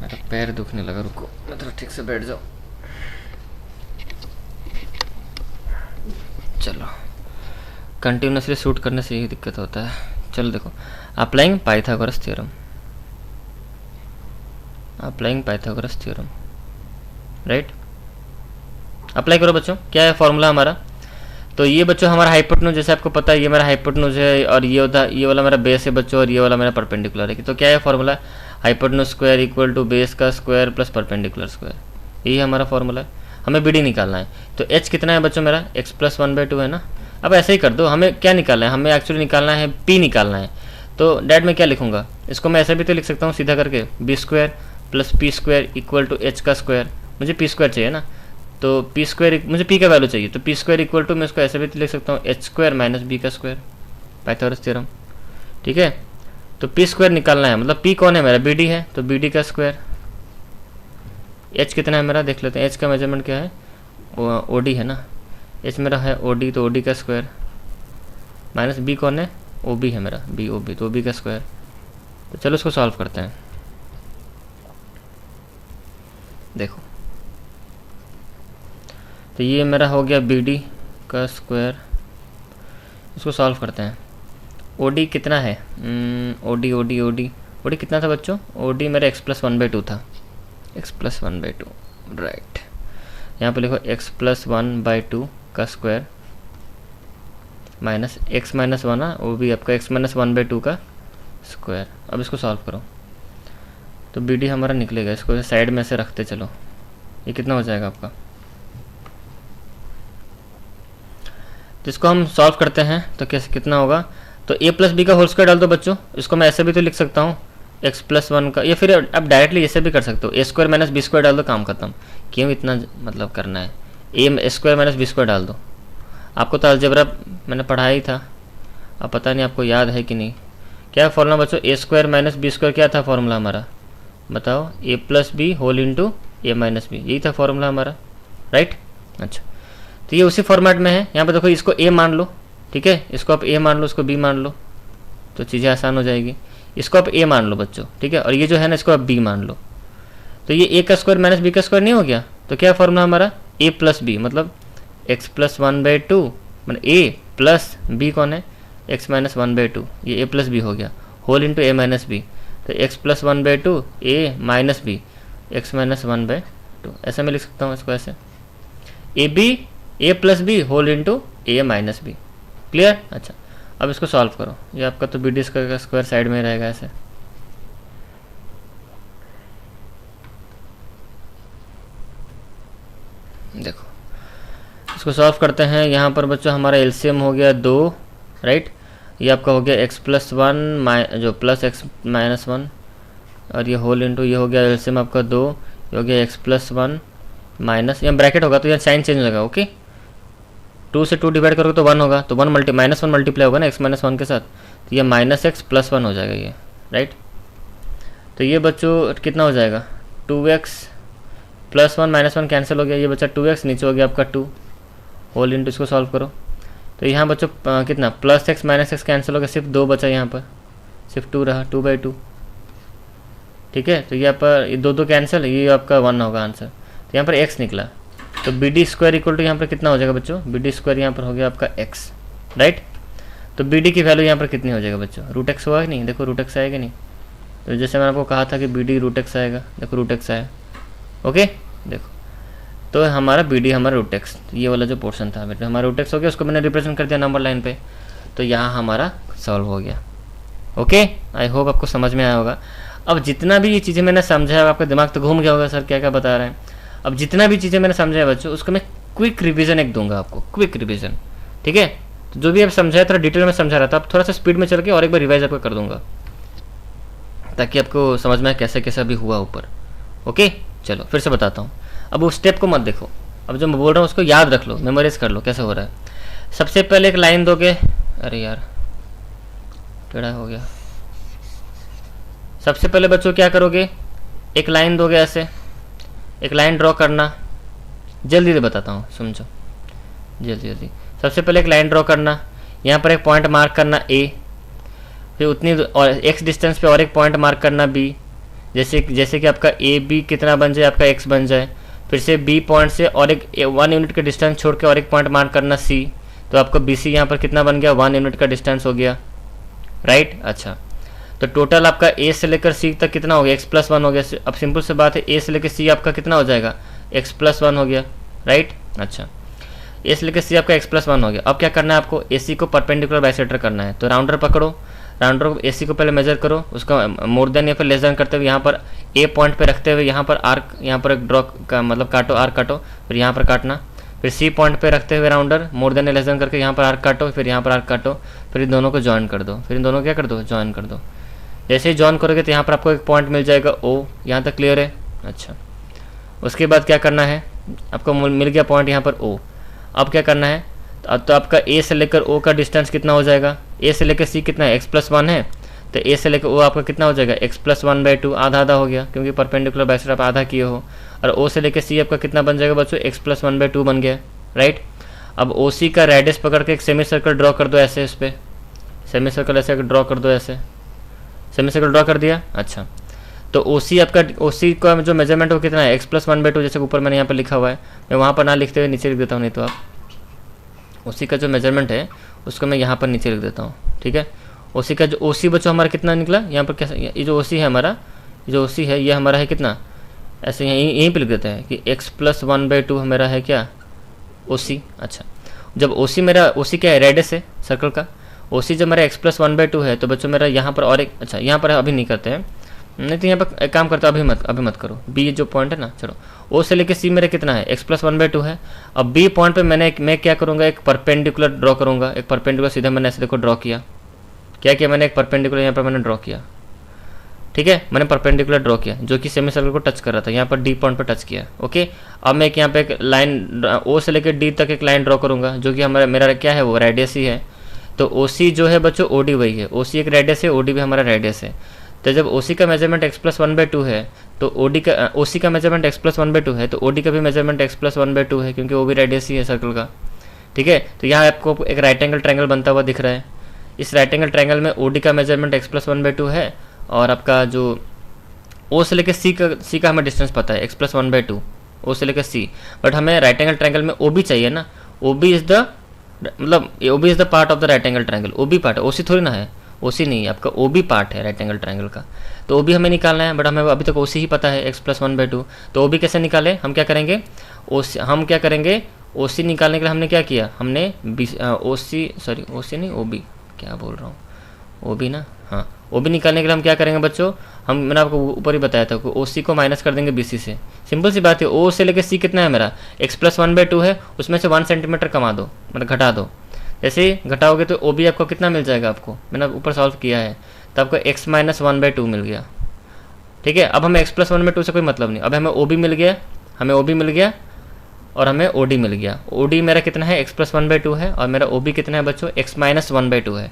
मेरा पैर दुखने लगा, रुको मैं थोड़ा ठीक से बैठ जाऊँ। चलो, कंटिन्यूसली शूट करने से यही दिक्कत होता है। चलो देखो, applying Pythagoras theorem, applying Pythagoras theorem, right. Apply करो बच्चों। क्या है फॉर्मूला हमारा, तो ये बच्चों हमारा हाइपोटेन्यूज, जैसे आपको पता है ये मेरा हाइपोटेन्यूज है, और ये होता, ये वाला मेरा बेस है बच्चों, और ये वाला मेरा परपेंडिकुलर है। तो क्या है formula, hypotenuse square equal to base का स्क्वायर प्लस परपेंडिकुलर स्क्वायर, यही हमारा फॉर्मूला है। हमें बी डी निकालना है। तो एच कितना है बच्चों मेरा, x प्लस 1/2 है ना। अब ऐसे ही कर दो, हमें क्या निकालना है, हमें एक्चुअली निकालना है p निकालना है। तो डैट में क्या लिखूंगा, इसको मैं ऐसे भी तो लिख सकता हूँ सीधा करके, B square plus P square equal to H का स्क्वायर। मुझे पी स्क्वायर चाहिए ना, तो पी स्क्वायर, मुझे पी का वैल्यू चाहिए, तो पी स्क्वायर इक्वल टू, मैं इसको ऐसे भी तो लिख सकता हूँ, एच स्क्वायर माइनस बी का स्क्वायर, पाइथागोरस थ्योरम। ठीक है, तो पी स्क्वायर निकालना है, मतलब पी कौन है मेरा, बी डी है, तो बी डी का स्क्वायर। एच कितना है मेरा, देख लेते हैं, एच का मेजरमेंट क्या है, ओ डी है ना, एच मेरा है ओ डी, तो ओ डी का स्क्वायर माइनस बी कौन है, ओ बी है मेरा, बी ओ बी, तो ओ बी का स्क्वायर। तो चलो इसको सॉल्व करते हैं। देखो तो ये मेरा हो गया बी डी का स्क्वायर, इसको सॉल्व करते हैं। ओ डी कितना है, O D O D O D O D कितना था बच्चों, ओ डी मेरा x प्लस 1/2 था, x प्लस 1/2, राइट। यहाँ पे लिखो x प्लस 1/2 का स्क्वायर माइनस x माइनस 1, वो भी आपका x माइनस 1/2 का स्क्वायर। अब इसको सॉल्व करो तो बी डी हमारा निकलेगा, इसको साइड में से रखते चलो। ये कितना हो जाएगा आपका, तो इसको हम सॉल्व करते हैं तो कैसे कितना होगा, तो a प्लस बी का होल स्क्वायर डाल दो बच्चों। इसको मैं ऐसे भी तो लिख सकता हूँ x प्लस 1 का, या फिर अब डायरेक्टली ऐसे भी कर सकते हो, a square minus B square डाल दो, काम खत्म। क्यों इतना मतलब करना है, a square minus B square डाल दो। आपको तो अलजेब्रा मैंने पढ़ाया ही था, अब पता नहीं आपको याद है कि नहीं। क्या फॉर्मूला बच्चों, ए स्क्वायर माइनस बी स्क्वायर क्या था फॉर्मूला हमारा, बताओ, ए plus B whole into A minus B, यही था फॉर्मूला हमारा, राइट। अच्छा, तो ये उसी फॉर्मेट में है। यहाँ पर देखो इसको ए मान लो, ठीक है, इसको आप ए मान लो, इसको बी मान लो, तो चीज़ें आसान हो जाएगी। इसको आप ए मान लो बच्चों, ठीक है, और ये जो है ना इसको आप बी मान लो। तो ये ए का स्क्वायर माइनस बी का स्क्वायर नहीं हो गया, तो क्या फॉर्मूला हमारा, ए प्लस बी, मतलब एक्स प्लस 1/2, मतलब ए प्लस बी कौन है, एक्स माइनस 1/2, ये ए प्लस बी हो गया, whole into A minus B, तो x plus 1/2 A minus B x minus 1/2, ऐसा मैं लिख सकता हूँ इसको ऐसे, A B A plus B whole into A minus B. Clear. अच्छा, अब इसको सॉल्व करो, ये आपका तो बी डी का स्क्वायर साइड में रहेगा ऐसे। देखो इसको सॉल्व करते हैं। यहाँ पर बच्चों हमारा एलसीएम हो गया 2, राइट, ये आपका हो गया x प्लस 1 जो प्लस x माइनस 1, और ये होल इंटू ये हो गया एलसीएम आपका 2, ये हो गया x प्लस 1 माइनस, यहाँ ब्रैकेट होगा तो यहाँ साइन चेंज होगा, ओके, 2 से 2 डिवाइड करोगे तो 1 होगा, तो माइनस 1 मल्टीप्लाई होगा ना x माइनस 1 के साथ, तो ये माइनस x प्लस 1 हो जाएगा ये, राइट। तो ये बच्चों कितना हो जाएगा, 2x प्लस 1 माइनस 1 कैंसिल हो गया, ये बच्चा 2x, नीचे हो गया आपका 2 होल इंटू, इसको सॉल्व करो तो यहाँ बच्चों कितना plus x minus x cancel हो गया, सिर्फ 2 बचा, यहाँ पर सिर्फ 2 रहा, 2/2, ठीक है। तो यहाँ पर ये 2 कैंसिल, ये आपका 1 होगा आंसर, तो यहाँ पर x निकला। तो B D square equal to यहाँ पर कितना हो जाएगा बच्चों, बी डी स्क्वायर यहाँ पर हो गया आपका x, राइट। तो बी डी की वैल्यू यहाँ पर कितनी हो जाएगा बच्चों, √x होगा कि नहीं, देखो √x आएगा नहीं, तो जैसे मैंने आपको कहा था कि बी डी √x आएगा, देखो √x आया, ओके। देखो तो हमारा बी डी हमारा √x, ये वाला जो पोर्शन था बेटा हमारा √x हो गया, उसको मैंने रिप्रेजेंट कर दिया नंबर लाइन पे, तो यहाँ हमारा सॉल्व हो गया, ओके। आई होप आपको समझ में आया होगा। अब जितना भी ये चीज़ें मैंने समझा है, आपका दिमाग तो घूम गया होगा सर क्या क्या बता रहे हैं। अब जितना भी चीज़ें मैंने समझा है बच्चों, उसको मैं क्विक रिविजन एक दूंगा आपको, क्विक रिविजन, ठीक है। तो जो भी आप समझाया थोड़ा डिटेल में समझा रहा था, अब थोड़ा सा स्पीड में चल के और एक बार रिवाइज आपको कर दूंगा, ताकि आपको समझ में आए कैसे कैसा भी हुआ ऊपर, ओके। चलो फिर से बताता हूँ, अब उस स्टेप को मत देखो, अब जो मैं बोल रहा हूँ उसको याद रख लो, मेमोराइज कर लो कैसे हो रहा है। सबसे पहले एक लाइन दोगे, अरे यार टेढ़ा हो गया। सबसे पहले बच्चों क्या करोगे, एक लाइन दोगे ऐसे, एक लाइन ड्रॉ करना, जल्दी से बताता हूँ समझो, जल्दी जल्दी। सबसे पहले एक लाइन ड्रॉ करना, यहाँ पर एक पॉइंट मार्क करना A, फिर उतनी और x डिस्टेंस पे और एक पॉइंट मार्क करना B, जैसे कि आपका ए बी कितना बन जाए, आपका x बन जाए। फिर से B पॉइंट से और एक 1 यूनिट का डिस्टेंस छोड़ के और एक पॉइंट मार्क करना C, तो आपका BC यहाँ पर कितना बन गया, 1 यूनिट का डिस्टेंस हो गया, राइट। अच्छा, तो टोटल आपका A से लेकर C तक कितना हो गया, x प्लस 1 हो गया। अब सिंपल से बात है, A से लेकर C आपका कितना हो जाएगा, x प्लस 1 हो गया, राइट। अच्छा, A से लेकर C आपका x प्लस 1 हो गया। अब क्या करना है आपको, AC को परपेंडिकुलर बाइसेक्टर करना है, तो राउंडर पकड़ो, राउंडर को AC को पहले मेजर करो, उसका मोर देन या फिर लेस देन करते हुए यहाँ पर A पॉइंट पे रखते हुए यहाँ पर आर्क, यहाँ पर एक ड्रॉ का मतलब काटो, आर्क काटो, फिर यहाँ पर काटना, फिर C पॉइंट पे रखते हुए राउंडर मोर देन या लेस देन करके यहाँ पर आर्क काटो, फिर यहाँ पर आर्क काटो, फिर इन दोनों को ज्वाइन कर दो, फिर इन दोनों को क्या कर दो, ज्वाइन कर दो। जैसे ही ज्वाइन करोगे तो यहाँ पर आपको एक पॉइंट मिल जाएगा O, यहाँ तक क्लियर है। अच्छा, उसके बाद क्या करना है, आपको मिल गया पॉइंट यहाँ पर O। अब क्या करना है, तो आपका A से लेकर O का डिस्टेंस कितना हो जाएगा, A से लेकर C कितना है, x प्लस 1 है, तो A से लेकर O आपका कितना हो जाएगा, x प्लस 1/2, आधा आधा हो गया क्योंकि परपेंडिकुलर बाइसेक्टर आप आधा किए हो। और O से लेकर C आपका कितना बन जाएगा बच्चों, x प्लस 1/2 बन गया, राइट। अब OC का रेडियस पकड़ के एक सेमी सर्कल ड्रॉ कर दो ऐसे, इस पर सेमी सर्कल ऐसे ड्रॉ कर दो, ऐसे सेमी सर्कल ड्रॉ कर दिया। अच्छा, तो OC आपका OC का जो मेजरमेंट हो कितना है, x प्लस 1/2, जैसे ऊपर मैंने यहाँ पर लिखा हुआ है, मैं वहाँ पर ना लिखते हुए नीचे लिख देता हूँ, नहीं तो आप OC का जो मेजरमेंट है उसको मैं यहाँ पर नीचे लिख देता हूँ, ठीक है। OC का जो OC बच्चों हमारा कितना निकला, यहाँ पर कैसा, ये जो OC है हमारा, जो OC है ये हमारा है कितना, ऐसे यहीं पे लिख देते हैं कि x प्लस 1/2 हमारा है क्या, OC। अच्छा, जब OC मेरा OC क्या है, रेडियस है सर्कल का, OC जब मेरा x प्लस 1/2 है तो बच्चों मेरा यहाँ पर और एक, अच्छा यहाँ पर अभी नहीं करते हैं, नहीं तो यहाँ पर एक काम करते, अभी मत करो। B जो पॉइंट है ना, चलो O से लेके C मेरा कितना है, x प्लस 1/2 है। अब B पॉइंट पे मैं क्या करूँगा, एक परपेंडिकुलर ड्रॉ करूँगा, एक परपेंडिकुलर सीधा मैंने ऐसे देखो ड्रॉ किया, क्या किया मैंने, एक परपेंडिकुलर यहाँ पर मैंने ड्रॉ किया, ठीक है, मैंने परपेंडिकुलर ड्रॉ किया जो कि सेमी सर्कल को टच कर रहा था, यहाँ पर D पॉइंट पर टच किया, ओके। अब मैं यहाँ पे एक लाइन O से लेकर D तक एक लाइन ड्रॉ करूँगा, जो कि मेरा क्या है वो रेडियस ही है, तो ओ सी जो है बच्चों ओ डी वही है, ओ सी एक रेडियस है, ओ डी भी हमारा रेडियस है। तो जब ओ सी का मेजरमेंट एक्स प्लस 1/2 है तो ओ डी का ओ सी का मेजरमेंट एक्स प्लस 1/2 है तो ओ डी का भी मेजरमेंट एक्स प्लस 1/2 है, क्योंकि वो भी रेडियस ही है सर्कल का। ठीक है, तो यहाँ आपको एक राइट एंगल ट्रायंगल बनता हुआ दिख रहा है। इस राइट एंगल ट्रायंगल में ओ डी का मेजरमेंट एक्स प्लस 1/2 है, और आपका जो ओ से लेकर सी का हमें डिस्टेंस पता है एक्स प्लस 1/2 ओ से लेकर सी। बट हमें राइट एंगल ट्रायंगल में ओ बी चाहिए ना, ओ बी इज़ द मतलब O B is the part of the right angle triangle, O B part है, ओ सी थोड़ी ना है, ओ सी नहीं है आपका, ओ बी पार्ट है राइट एंगल ट्रायंगल का। तो ओ बी हमें निकालना है, बट हमें अभी तक ओ सी ही पता है एक्स प्लस 1/2। तो ओ बी कैसे निकाले, हम क्या करेंगे, हम क्या करेंगे, ओ सी निकालने के लिए हमने क्या किया, हमने ओ सी सॉरी ओ सी नहीं ओ बी, क्या बोल रहा हूँ, ओ बी ना, हाँ ओ बी निकालने के लिए हम क्या करेंगे बच्चों, मैंने आपको ऊपर ही बताया था, ओ सी को माइनस कर देंगे बी सी से। सिंपल सी बात है, ओ से लेकर सी कितना है मेरा, एक्स प्लस 1/2 है, उसमें से 1 सेंटीमीटर कमा दो, मतलब घटा दो। जैसे ही घटाओगे तो ओ बी आपको कितना मिल जाएगा, आपको मैंने ऊपर सॉल्व किया है, तो आपको x माइनस 1/2 मिल गया। ठीक है, अब हमें x प्लस 1/2 से कोई मतलब नहीं, अब हमें ओ बी मिल गया, हमें ओ बी मिल गया और हमें ओ डी मिल गया। ओ डी मेरा कितना है, x प्लस 1/2 है, और मेरा ओ बी कितना है बच्चों, x माइनस 1/2 है।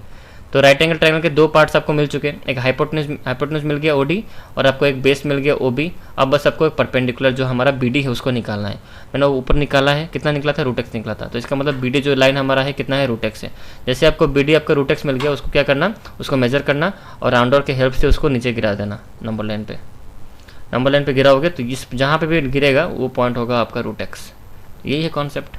तो राइट एंगल ट्रायंगल के दो पार्ट्स आपको मिल चुके हैं, एक हाइपोटेन्यूज मिल गया ओ डी, और आपको एक बेस मिल गया ओ बी। अब बस आपको एक परपेंडिकुलर जो हमारा बी डी है उसको निकालना है। मैंने वो ऊपर निकाला है, कितना निकला था, √x निकला था। तो इसका मतलब बी डी जो लाइन हमारा है कितना है, √x है। जैसे आपको बी डी आपका √x मिल गया, उसको क्या करना, उसको मेजर करना और राउंडर के हेल्प से उसको नीचे गिरा देना नंबर लाइन पे गिराओगे तो इस जहाँ पे भी गिरेगा वो पॉइंट होगा आपका √x। यही है कॉन्सेप्ट,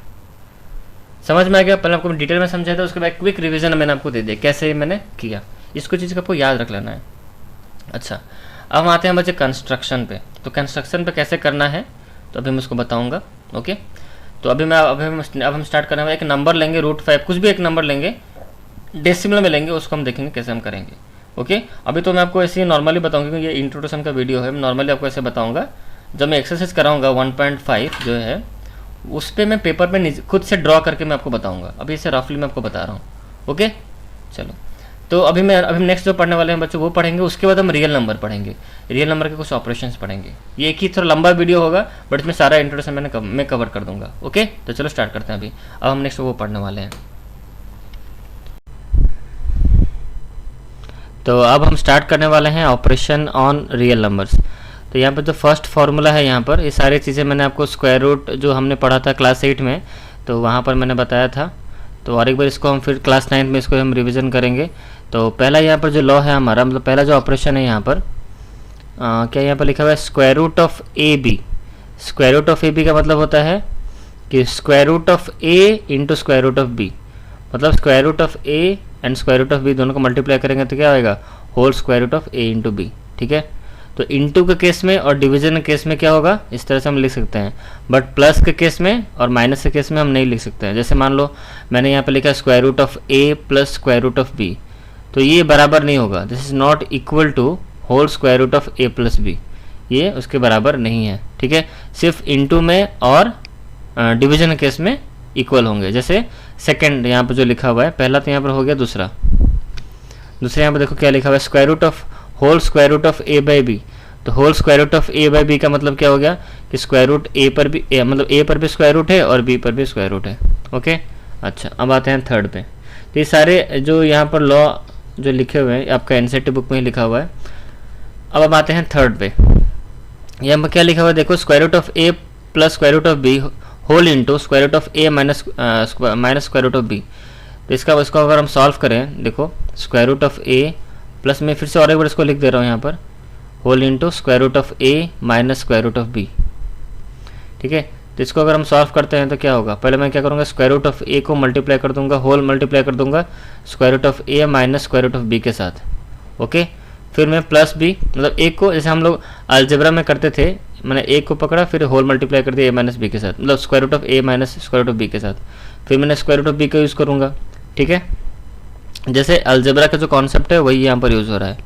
समझ में आ गया। पहले आपको डिटेल में समझाया था, उसके बाद क्विक रिवीजन मैंने आपको दे दिया कैसे मैंने किया, इसको चीज़ को आपको याद रख लेना है। अच्छा, अब हम आते हैं बच्चे कंस्ट्रक्शन पे। तो कंस्ट्रक्शन पे कैसे करना है तो अभी मैं उसको बताऊंगा। ओके, तो अब हम स्टार्ट करने वाले, एक नंबर लेंगे √5, कुछ भी एक नंबर लेंगे, डेसिमल में लेंगे, उसको हम देखेंगे कैसे हम करेंगे। ओके, अभी तो मैं आपको ऐसे ही नॉर्मली बताऊंगा क्योंकि ये इंट्रोडक्शन का वीडियो है, मैं नॉर्मली आपको ऐसे बताऊंगा। जब मैं एक्सरसाइज कराऊंगा 1.5 जो है उस पर मैं पेपर पे खुद से ड्रॉ करके मैं आपको बताऊंगा, अभी इसे रफली मैं आपको बता रहा हूँ। ओके, चलो, तो अभी हम नेक्स्ट जो पढ़ने वाले हैं बच्चों वो पढ़ेंगे, उसके बाद हम रियल नंबर पढ़ेंगे, रियल नंबर के कुछ ऑपरेशंस पढ़ेंगे। ये एक ही थोड़ा लंबा वीडियो होगा बट इसमें सारा इंट्रोडक्शन मैं कवर कर दूंगा। ओके, तो चलो स्टार्ट करते हैं। अभी अब हम नेक्स्ट वो पढ़ने वाले हैं। तो अब हम स्टार्ट करने वाले हैं ऑपरेशन ऑन रियल नंबर्स। तो यहाँ पर जो फर्स्ट फार्मूला है, यहाँ पर ये सारी चीज़ें मैंने आपको स्क्वायर रूट जो हमने पढ़ा था क्लास 8 में, तो वहाँ पर मैंने बताया था। तो और एक बार इसको हम फिर क्लास 9 में इसको हम रिवीजन करेंगे। तो पहला यहाँ पर जो लॉ है हमारा, मतलब पहला जो ऑपरेशन है यहाँ पर क्या यहाँ पर लिखा हुआ है, square root of A B. Square root of A B का मतलब होता है कि square root of A into square root of B, मतलब square root of A and square root of B दोनों को मल्टीप्लाई करेंगे तो क्या आएगा, whole square root of A into B. ठीक है, तो इंटू के केस में और डिवीजन के केस में क्या होगा, इस तरह से हम लिख सकते हैं, बट प्लस के केस में और माइनस के केस में हम नहीं लिख सकते हैं। जैसे मान लो मैंने यहाँ पे लिखा square root of A plus square root of B, तो ये बराबर नहीं होगा, this is not equal to whole square root of A plus B, ये उसके बराबर नहीं है। ठीक है, सिर्फ इंटू में और डिवीजन के केस में इक्वल होंगे। जैसे सेकेंड यहाँ पर जो लिखा हुआ है, पहला तो यहाँ पर हो गया, दूसरा यहाँ पर देखो क्या लिखा हुआ है, square root of whole square root of A by B. तो whole square root of A by B का मतलब क्या हो गया कि स्क्वायर रूट ए पर भी मतलब ए पर भी स्क्वायर रूट है और बी पर भी स्क्वायर रूट है। ओके, अच्छा, अब आते हैं थर्ड पे। तो ये सारे जो यहाँ पर लॉ जो लिखे हुए हैं आपका एनसीईआरटी बुक में ही लिखा हुआ है। अब आते हैं थर्ड पे, यहाँ पर क्या लिखा हुआ है देखो, square root of A plus square root of B whole into square root of A minus square root of B. तो इसको अगर हम सॉल्व करें, देखो square root of A plus, मैं फिर से और एक बार इसको लिख दे रहा हूँ यहाँ पर, whole into square root of A minus square root of B. ठीक है, तो इसको अगर हम सॉल्व करते हैं तो क्या होगा, पहले मैं क्या करूँगा, स्क्वायर रूट ऑफ ए को मल्टीप्लाई कर दूंगा, होल मल्टीप्लाई कर दूंगा square root of A minus square root of B के साथ। ओके, फिर मैं प्लस बी, मतलब एक को जैसे हम लोग अलजेब्रा में करते थे, मैंने एक को पकड़ा फिर होल मल्टीप्लाई कर दिया ए माइनस बी के साथ, मतलब square root of A minus square root of B के साथ, फिर मैंने स्क्वायर रूट ऑफ बी का यूज़ करूँगा। ठीक है, जैसे अलजेब्रा का जो कॉन्सेप्ट है वही यहाँ पर यूज़ हो रहा है।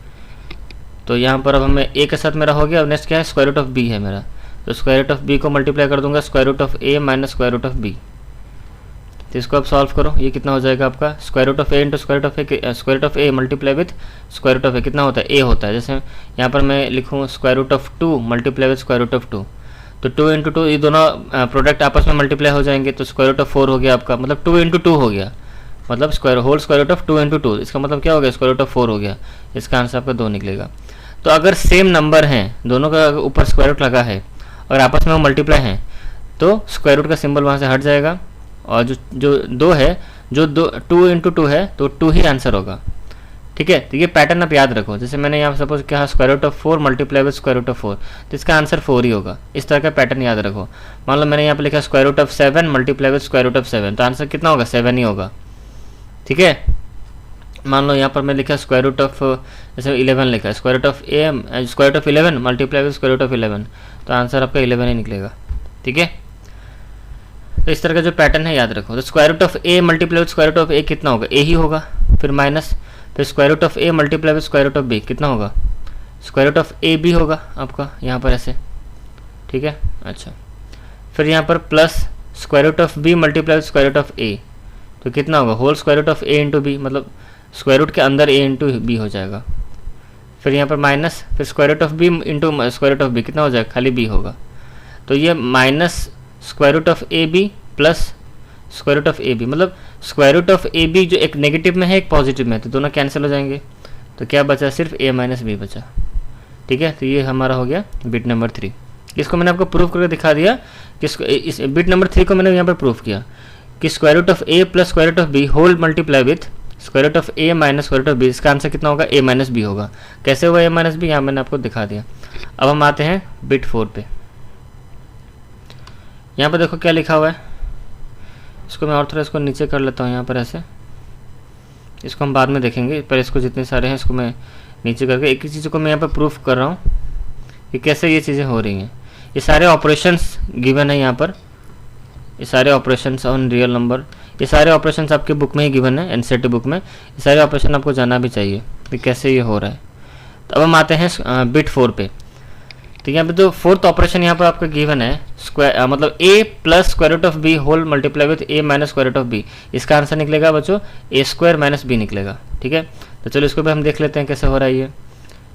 तो यहाँ पर अब हमें ए के साथ मेरा हो गया, अब नेक्स्ट क्या है, स्क्वायर रूट ऑफ बी है मेरा, तो स्क्वायर रूट ऑफ बी को मल्टीप्लाई कर दूंगा square root of A minus square root of B. तो इसको आप सॉल्व करो, ये कितना हो जाएगा आपका, square root of A into square root of A, square root of A multiply with square root of A कितना होता है, ए होता है। जैसे यहाँ पर मैं लिखूँ square root of 2 multiply with square root of 2, तो 2 इंटू 2 ये दोनों प्रोडक्ट आपस में मल्टीप्लाई हो जाएंगे, तो स्क्वायर रूट ऑफ 4 हो गया आपका, मतलब 2 इंटू 2 हो गया, मतलब whole square root of 2 into 2, इसका मतलब क्या हो गया, स्क्वायर रूट ऑफ 4 हो गया। इसका आंसर आपका 2 निकलेगा। तो अगर सेम नंबर हैं, दोनों का ऊपर स्क्वायर रूट लगा है और आपस में वो मल्टीप्लाई हैं, तो स्क्वायर रूट का सिंबल वहाँ से हट जाएगा, और जो 2 है, जो 2 इंटू 2 है, तो 2 ही आंसर होगा। ठीक है, तो ये पैटर्न आप याद रखो। जैसे मैंने यहाँ सपोज कहा square root of 4 multiply with square root of 4, तो इसका आंसर 4 ही होगा। इस तरह का पैटर्न याद रखो। मान लो मैंने यहाँ पे लिखा square root of 7 multiply with square root of 7, तो आंसर कितना होगा, 7 ही होगा। ठीक है, मान लो यहाँ पर मैं लिखा स्क्वायर रूट ऑफ जैसे 11 लिखा है, square root of square root of 11 multiply with square root of 11, तो आंसर आपका 11 ही निकलेगा। ठीक है, तो इस तरह का जो पैटर्न है याद रखो। तो square root of A multiply with square root of A कितना होगा, ए ही होगा, फिर माइनस, फिर square root of A multiply with square root of B कितना होगा, square root of A B होगा आपका यहाँ पर ऐसे। ठीक है, अच्छा, फिर यहाँ पर plus square root of B multiply with square root of A, तो कितना होगा, whole square root of A into B, मतलब स्क्वायर रूट के अंदर ए इंटू बी हो जाएगा। फिर यहाँ पर माइनस, फिर square root of B into square root of B कितना हो जाएगा, खाली बी होगा। तो ये minus square root of A B plus square root of A B, मतलब square root of A B जो एक नेगेटिव में है एक पॉजिटिव में है, तो दोनों कैंसिल हो जाएंगे, तो क्या बचा, सिर्फ ए माइनस बी बचा। ठीक है, तो ये हमारा हो गया बिट नंबर 3। इसको मैंने आपको प्रूफ करके दिखा दिया कि इस बिट नंबर 3 को मैंने यहाँ पर प्रूफ किया कि square root of A plus square root of B whole multiply with square root of A minus square root of B, इसका आंसर कितना होगा, ए माइनस बी होगा। कैसे हुआ ए माइनस बी, यहाँ मैंने आपको दिखा दिया। अब हम आते हैं बिट 4 पे। यहाँ पर देखो क्या लिखा हुआ है, इसको मैं और थोड़ा इसको नीचे कर लेता हूँ यहाँ पर ऐसे, इसको हम बाद में देखेंगे, पर इसको जितने सारे हैं इसको मैं नीचे करके एक ही चीज़ को मैं यहाँ पर प्रूफ कर रहा हूँ कि कैसे ये चीज़ें हो रही हैं। ये सारे ऑपरेशंस गिवन है यहाँ पर, ये सारे ऑपरेशंस ऑन रियल नंबर, ये सारे ऑपरेशंस आपके बुक में ही गिवन है, एनसीईआरटी बुक में। ये सारे ऑपरेशन आपको जाना भी चाहिए कि कैसे ये हो रहा है। तो अब हम आते हैं बिट 4 पे। तो यहाँ पे जो फोर्थ ऑपरेशन यहाँ पर आपका गिवन है स्क्वायर मतलब a plus square root of B whole multiply with a minus square root of B, इसका आंसर निकलेगा बच्चों a स्क्वायर माइनस बी निकलेगा। ठीक है, तो चलो इसको भी हम देख लेते हैं कैसे हो रहा है ये।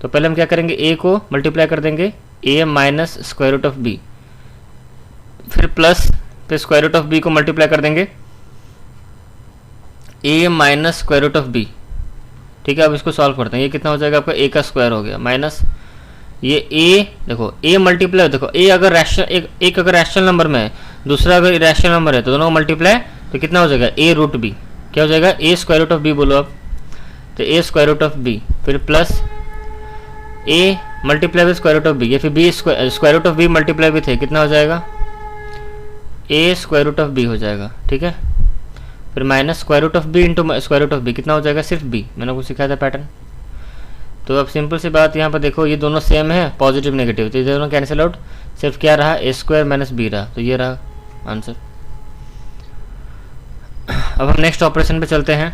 तो पहले हम क्या करेंगे, a को मल्टीप्लाई कर देंगे a minus square root of B, फिर प्लस, फिर स्क्वायर रूट ऑफ बी को मल्टीप्लाई कर देंगे a minus square root of B. ठीक है, अब इसको सॉल्व करते हैं, ये कितना हो जाएगा आपका a का स्क्वायर हो गया माइनस ये a, देखो a मल्टीप्लाई, देखो a अगर रैशनल एक अगर रैशनल नंबर में है, दूसरा अगर इरेशनल नंबर है, तो दोनों को मल्टीप्लाई, तो कितना हो जाएगा a रूट b, क्या हो जाएगा a square root of b बोलो आप, तो a square root of b, फिर plus a multiply with square root of b, या फिर b square root of b multiply with है, कितना हो जाएगा a square root of b हो जाएगा। ठीक है, फिर minus square root of b into square root of b, कितना हो जाएगा सिर्फ b, मैंने आपको सिखाया था पैटर्न। तो अब सिंपल सी बात यहाँ पर देखो, ये दोनों सेम है पॉजिटिव नेगेटिव, तो ये दोनों कैंसिल आउट, सिर्फ क्या रहा a स्क्वायर माइनस बी रहा, तो ये रहा आंसर। अब हम नेक्स्ट ऑपरेशन पे चलते हैं।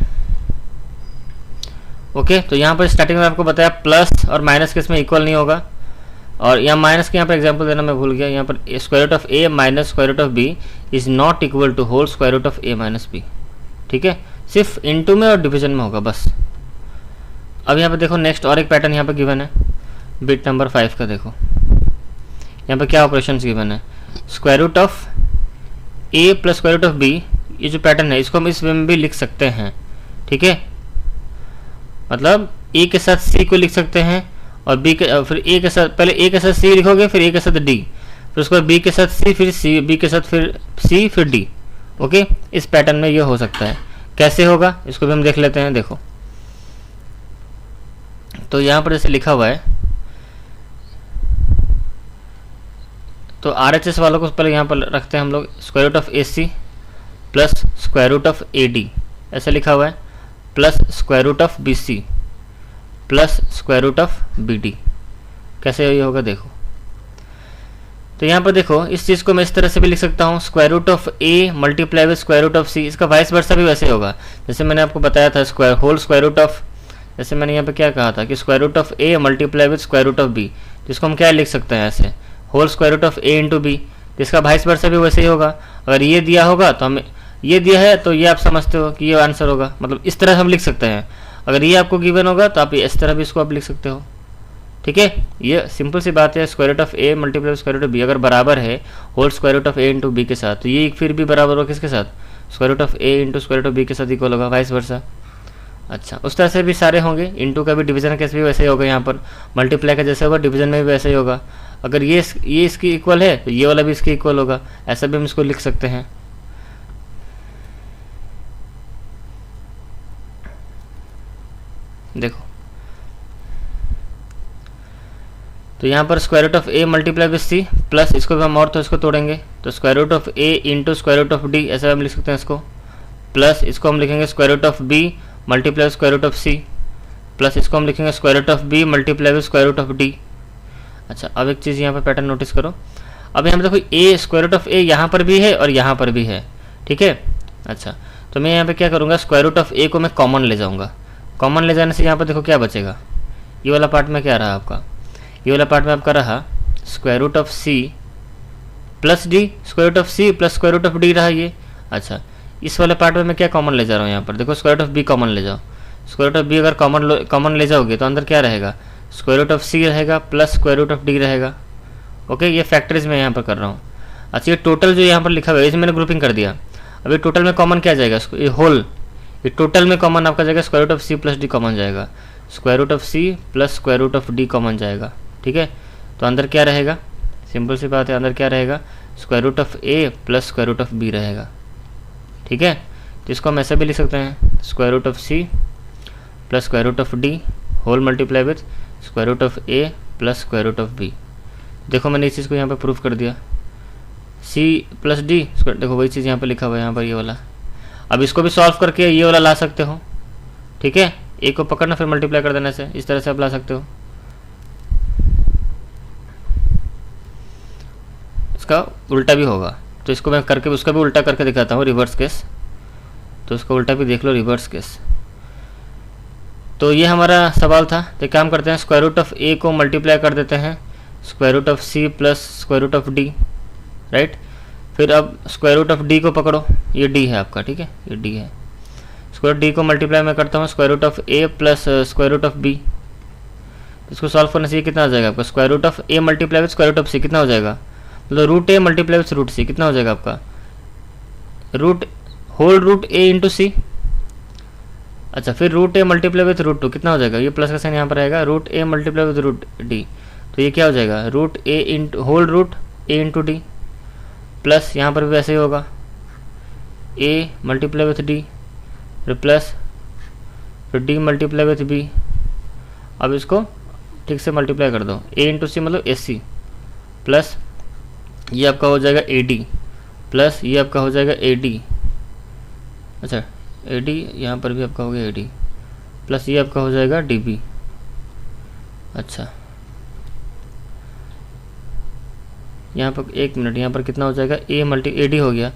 ओके, तो यहाँ पर स्टार्टिंग में आपको बताया प्लस और माइनस के इसमें इक्वल नहीं होगा, और यहाँ माइनस के यहाँ पर एग्जाम्पल देना मैं भूल गया, यहाँ पर square root of a minus square root of b is not equal to whole square root of a minus b। ठीक है, सिर्फ इनटू में और डिवीजन में होगा बस। अब यहाँ पे देखो नेक्स्ट और एक पैटर्न यहाँ पे गिवन है बिट नंबर 5 का। देखो यहाँ पे क्या ऑपरेशंस गिवन है, square root of a plus square root of b, ये जो पैटर्न है इसको हम इस वे में भी लिख सकते हैं। ठीक है, मतलब a के साथ c को लिख सकते हैं, और b के फिर a के साथ, पहले a के साथ c लिखोगे, फिर a के साथ d, फिर उसके बाद b के साथ c, फिर c, b के साथ फिर c, फिर d। ओके, इस पैटर्न में ये हो सकता है, कैसे होगा इसको भी हम देख लेते हैं। देखो तो यहाँ पर जैसे लिखा हुआ है, तो RHS वालों को पहले यहाँ पर रखते हैं हम लोग, square root of AC plus square root of AD, ऐसा लिखा हुआ है, plus square root of BC plus square root of BD। कैसे ये होगा देखो, तो यहाँ पर देखो इस चीज़ को मैं इस तरह से भी लिख सकता हूँ, square root of A multiply with square root of C, इसका वाइस वर्सा भी वैसे होगा जैसे मैंने आपको बताया था, square whole square root of, जैसे मैंने यहाँ पे क्या कहा था कि square root of a multiply with square root of b, जिसको हम क्या लिख सकते हैं ऐसे, whole square root of a into B, जिसका वाइस वर्सा भी वैसे ही होगा। अगर ये दिया होगा तो हमें ये दिया है, तो ये आप समझते हो कि ये आंसर होगा, मतलब इस तरह हम लिख सकते हैं। अगर ये आपको गिवन होगा तो आप इस तरह भी इसको आप लिख सकते हो। ठीक है, ये सिंपल सी बात है, square root of a multiply with square root of b अगर बराबर है whole square root of a into B के साथ, तो ये फिर भी बराबर होगा किसके साथ, square root of A into square root of B के साथ इक्वल होगा, वाइस वर्सा। अच्छा, उस तरह से भी सारे होंगे। इंटू का भी डिवीजन केस भी वैसे ही होगा, यहाँ पर मल्टीप्लाई का जैसे होगा डिवीजन में भी वैसे ही होगा। अगर ये इसकी इक्वल है तो ये वाला भी इसकी इक्वल होगा, ऐसा भी हम इसको लिख सकते हैं। देखो तो यहाँ पर square root of A multiply with C plus इसको भी हम और तो इसको तोड़ेंगे तो square root of A into square root of D, ऐसा हम लिख सकते हैं इसको। प्लस इसको हम लिखेंगे square root of B multiply square root of C, plus इसको हम लिखेंगे square root of B multiply with square root of D. अच्छा, अब एक चीज़ यहाँ पर पैटर्न नोटिस करो। अब यहाँ पर देखो ए स्क्वायर रूट ऑफ ए यहाँ पर भी है और यहाँ पर भी है, ठीक है। अच्छा, तो मैं यहाँ पे क्या करूँगा, स्क्वायर रूट ऑफ ए को मैं कॉमन ले जाऊँगा। कॉमन ले जाने से यहाँ पर देखो क्या बचेगा, ये वाला पार्ट में क्या रहा आपका, ये वाला पार्ट में आपका रहा square root of C plus D, square root of C plus square root of D रहा ये। अच्छा, इस वाले पार्ट में मैं क्या कॉमन ले जा रहा हूँ, यहाँ पर देखो square root of B common ले जाओ। स्क्वायर रूट ऑफ बी अगर कॉमन ले जाओगे तो अंदर क्या रहेगा, स्क्वायर रूट ऑफ सी रहेगा plus square root of D रहेगा। ओके, ये फैक्टरीज में यहाँ पर कर रहा हूँ। अच्छा, ये टोटल जो यहाँ पर लिखा हुआ है इसे मैंने ग्रुपिंग कर दिया। अभी टोटल में कॉमन क्या जाएगा, ये होल, ये टोटल में कॉमन आपका जाएगा square root of C plus D common जाएगा, square root of C plus square root of D common जाएगा, ठीक है। तो अंदर क्या रहेगा, सिंपल सी बात है, अंदर क्या रहेगा, square root of A plus square root of B रहेगा, ठीक है। तो इसको हम ऐसे भी लिख सकते हैं, square root of C plus square root of D whole multiply with square root of A plus square root of B. देखो मैंने इस चीज़ को यहाँ पे प्रूफ कर दिया, सी प्लस डी, देखो वही चीज़ यहाँ पे लिखा हुआ है, यहाँ पर ये वाला। अब इसको भी सॉल्व करके ये वाला ला सकते हो, ठीक है। ए को पकड़ना फिर मल्टीप्लाई कर देने से, इस तरह से आप ला सकते हो। इसका उल्टा भी होगा, तो इसको मैं करके उसका भी उल्टा करके दिखाता हूँ, रिवर्स केस। तो इसका उल्टा भी देख लो, रिवर्स केस। तो ये हमारा सवाल था। तो काम करते हैं, स्क्वायर रूट ऑफ ए को मल्टीप्लाई कर देते हैं square root of C plus square root of D, right. फिर अब स्क्वायर रूट ऑफ डी को पकड़ो, ये डी है आपका, ठीक है, ये डी है। स्क्वायर डी को मल्टीप्लाई मैं करता हूँ square root of A plus square root of B. इसको सॉल्व करने से ये कितना हो जाएगा आपका, square root of A multiply with square root of C कितना हो जाएगा, मतलब root A multiply with root C कितना हो जाएगा आपका, root whole root A into C. अच्छा, फिर root A multiply with root two कितना हो जाएगा, ये प्लस का साइन यहाँ पर आएगा, root A multiply with root D. तो ये क्या हो जाएगा, root A into whole root A into D, plus यहाँ पर भी वैसे ही होगा ए मल्टीप्लाई विथ डी, फिर प्लस, फिर डी मल्टीप्लाई विथ बी। अब इसको ठीक से मल्टीप्लाई कर दो, ए इंटू सी मतलब ए सी, प्लस ये आपका हो जाएगा ए डी, प्लस ये आपका हो जाएगा ए डी। अच्छा, ए डी यहाँ पर भी आपका हो गया ए डी, प्लस ये आपका हो जाएगा डी बी। अच्छा, यहाँ पर एक मिनट, यहाँ पर कितना हो जाएगा, ए मल्टी ए डी हो गया,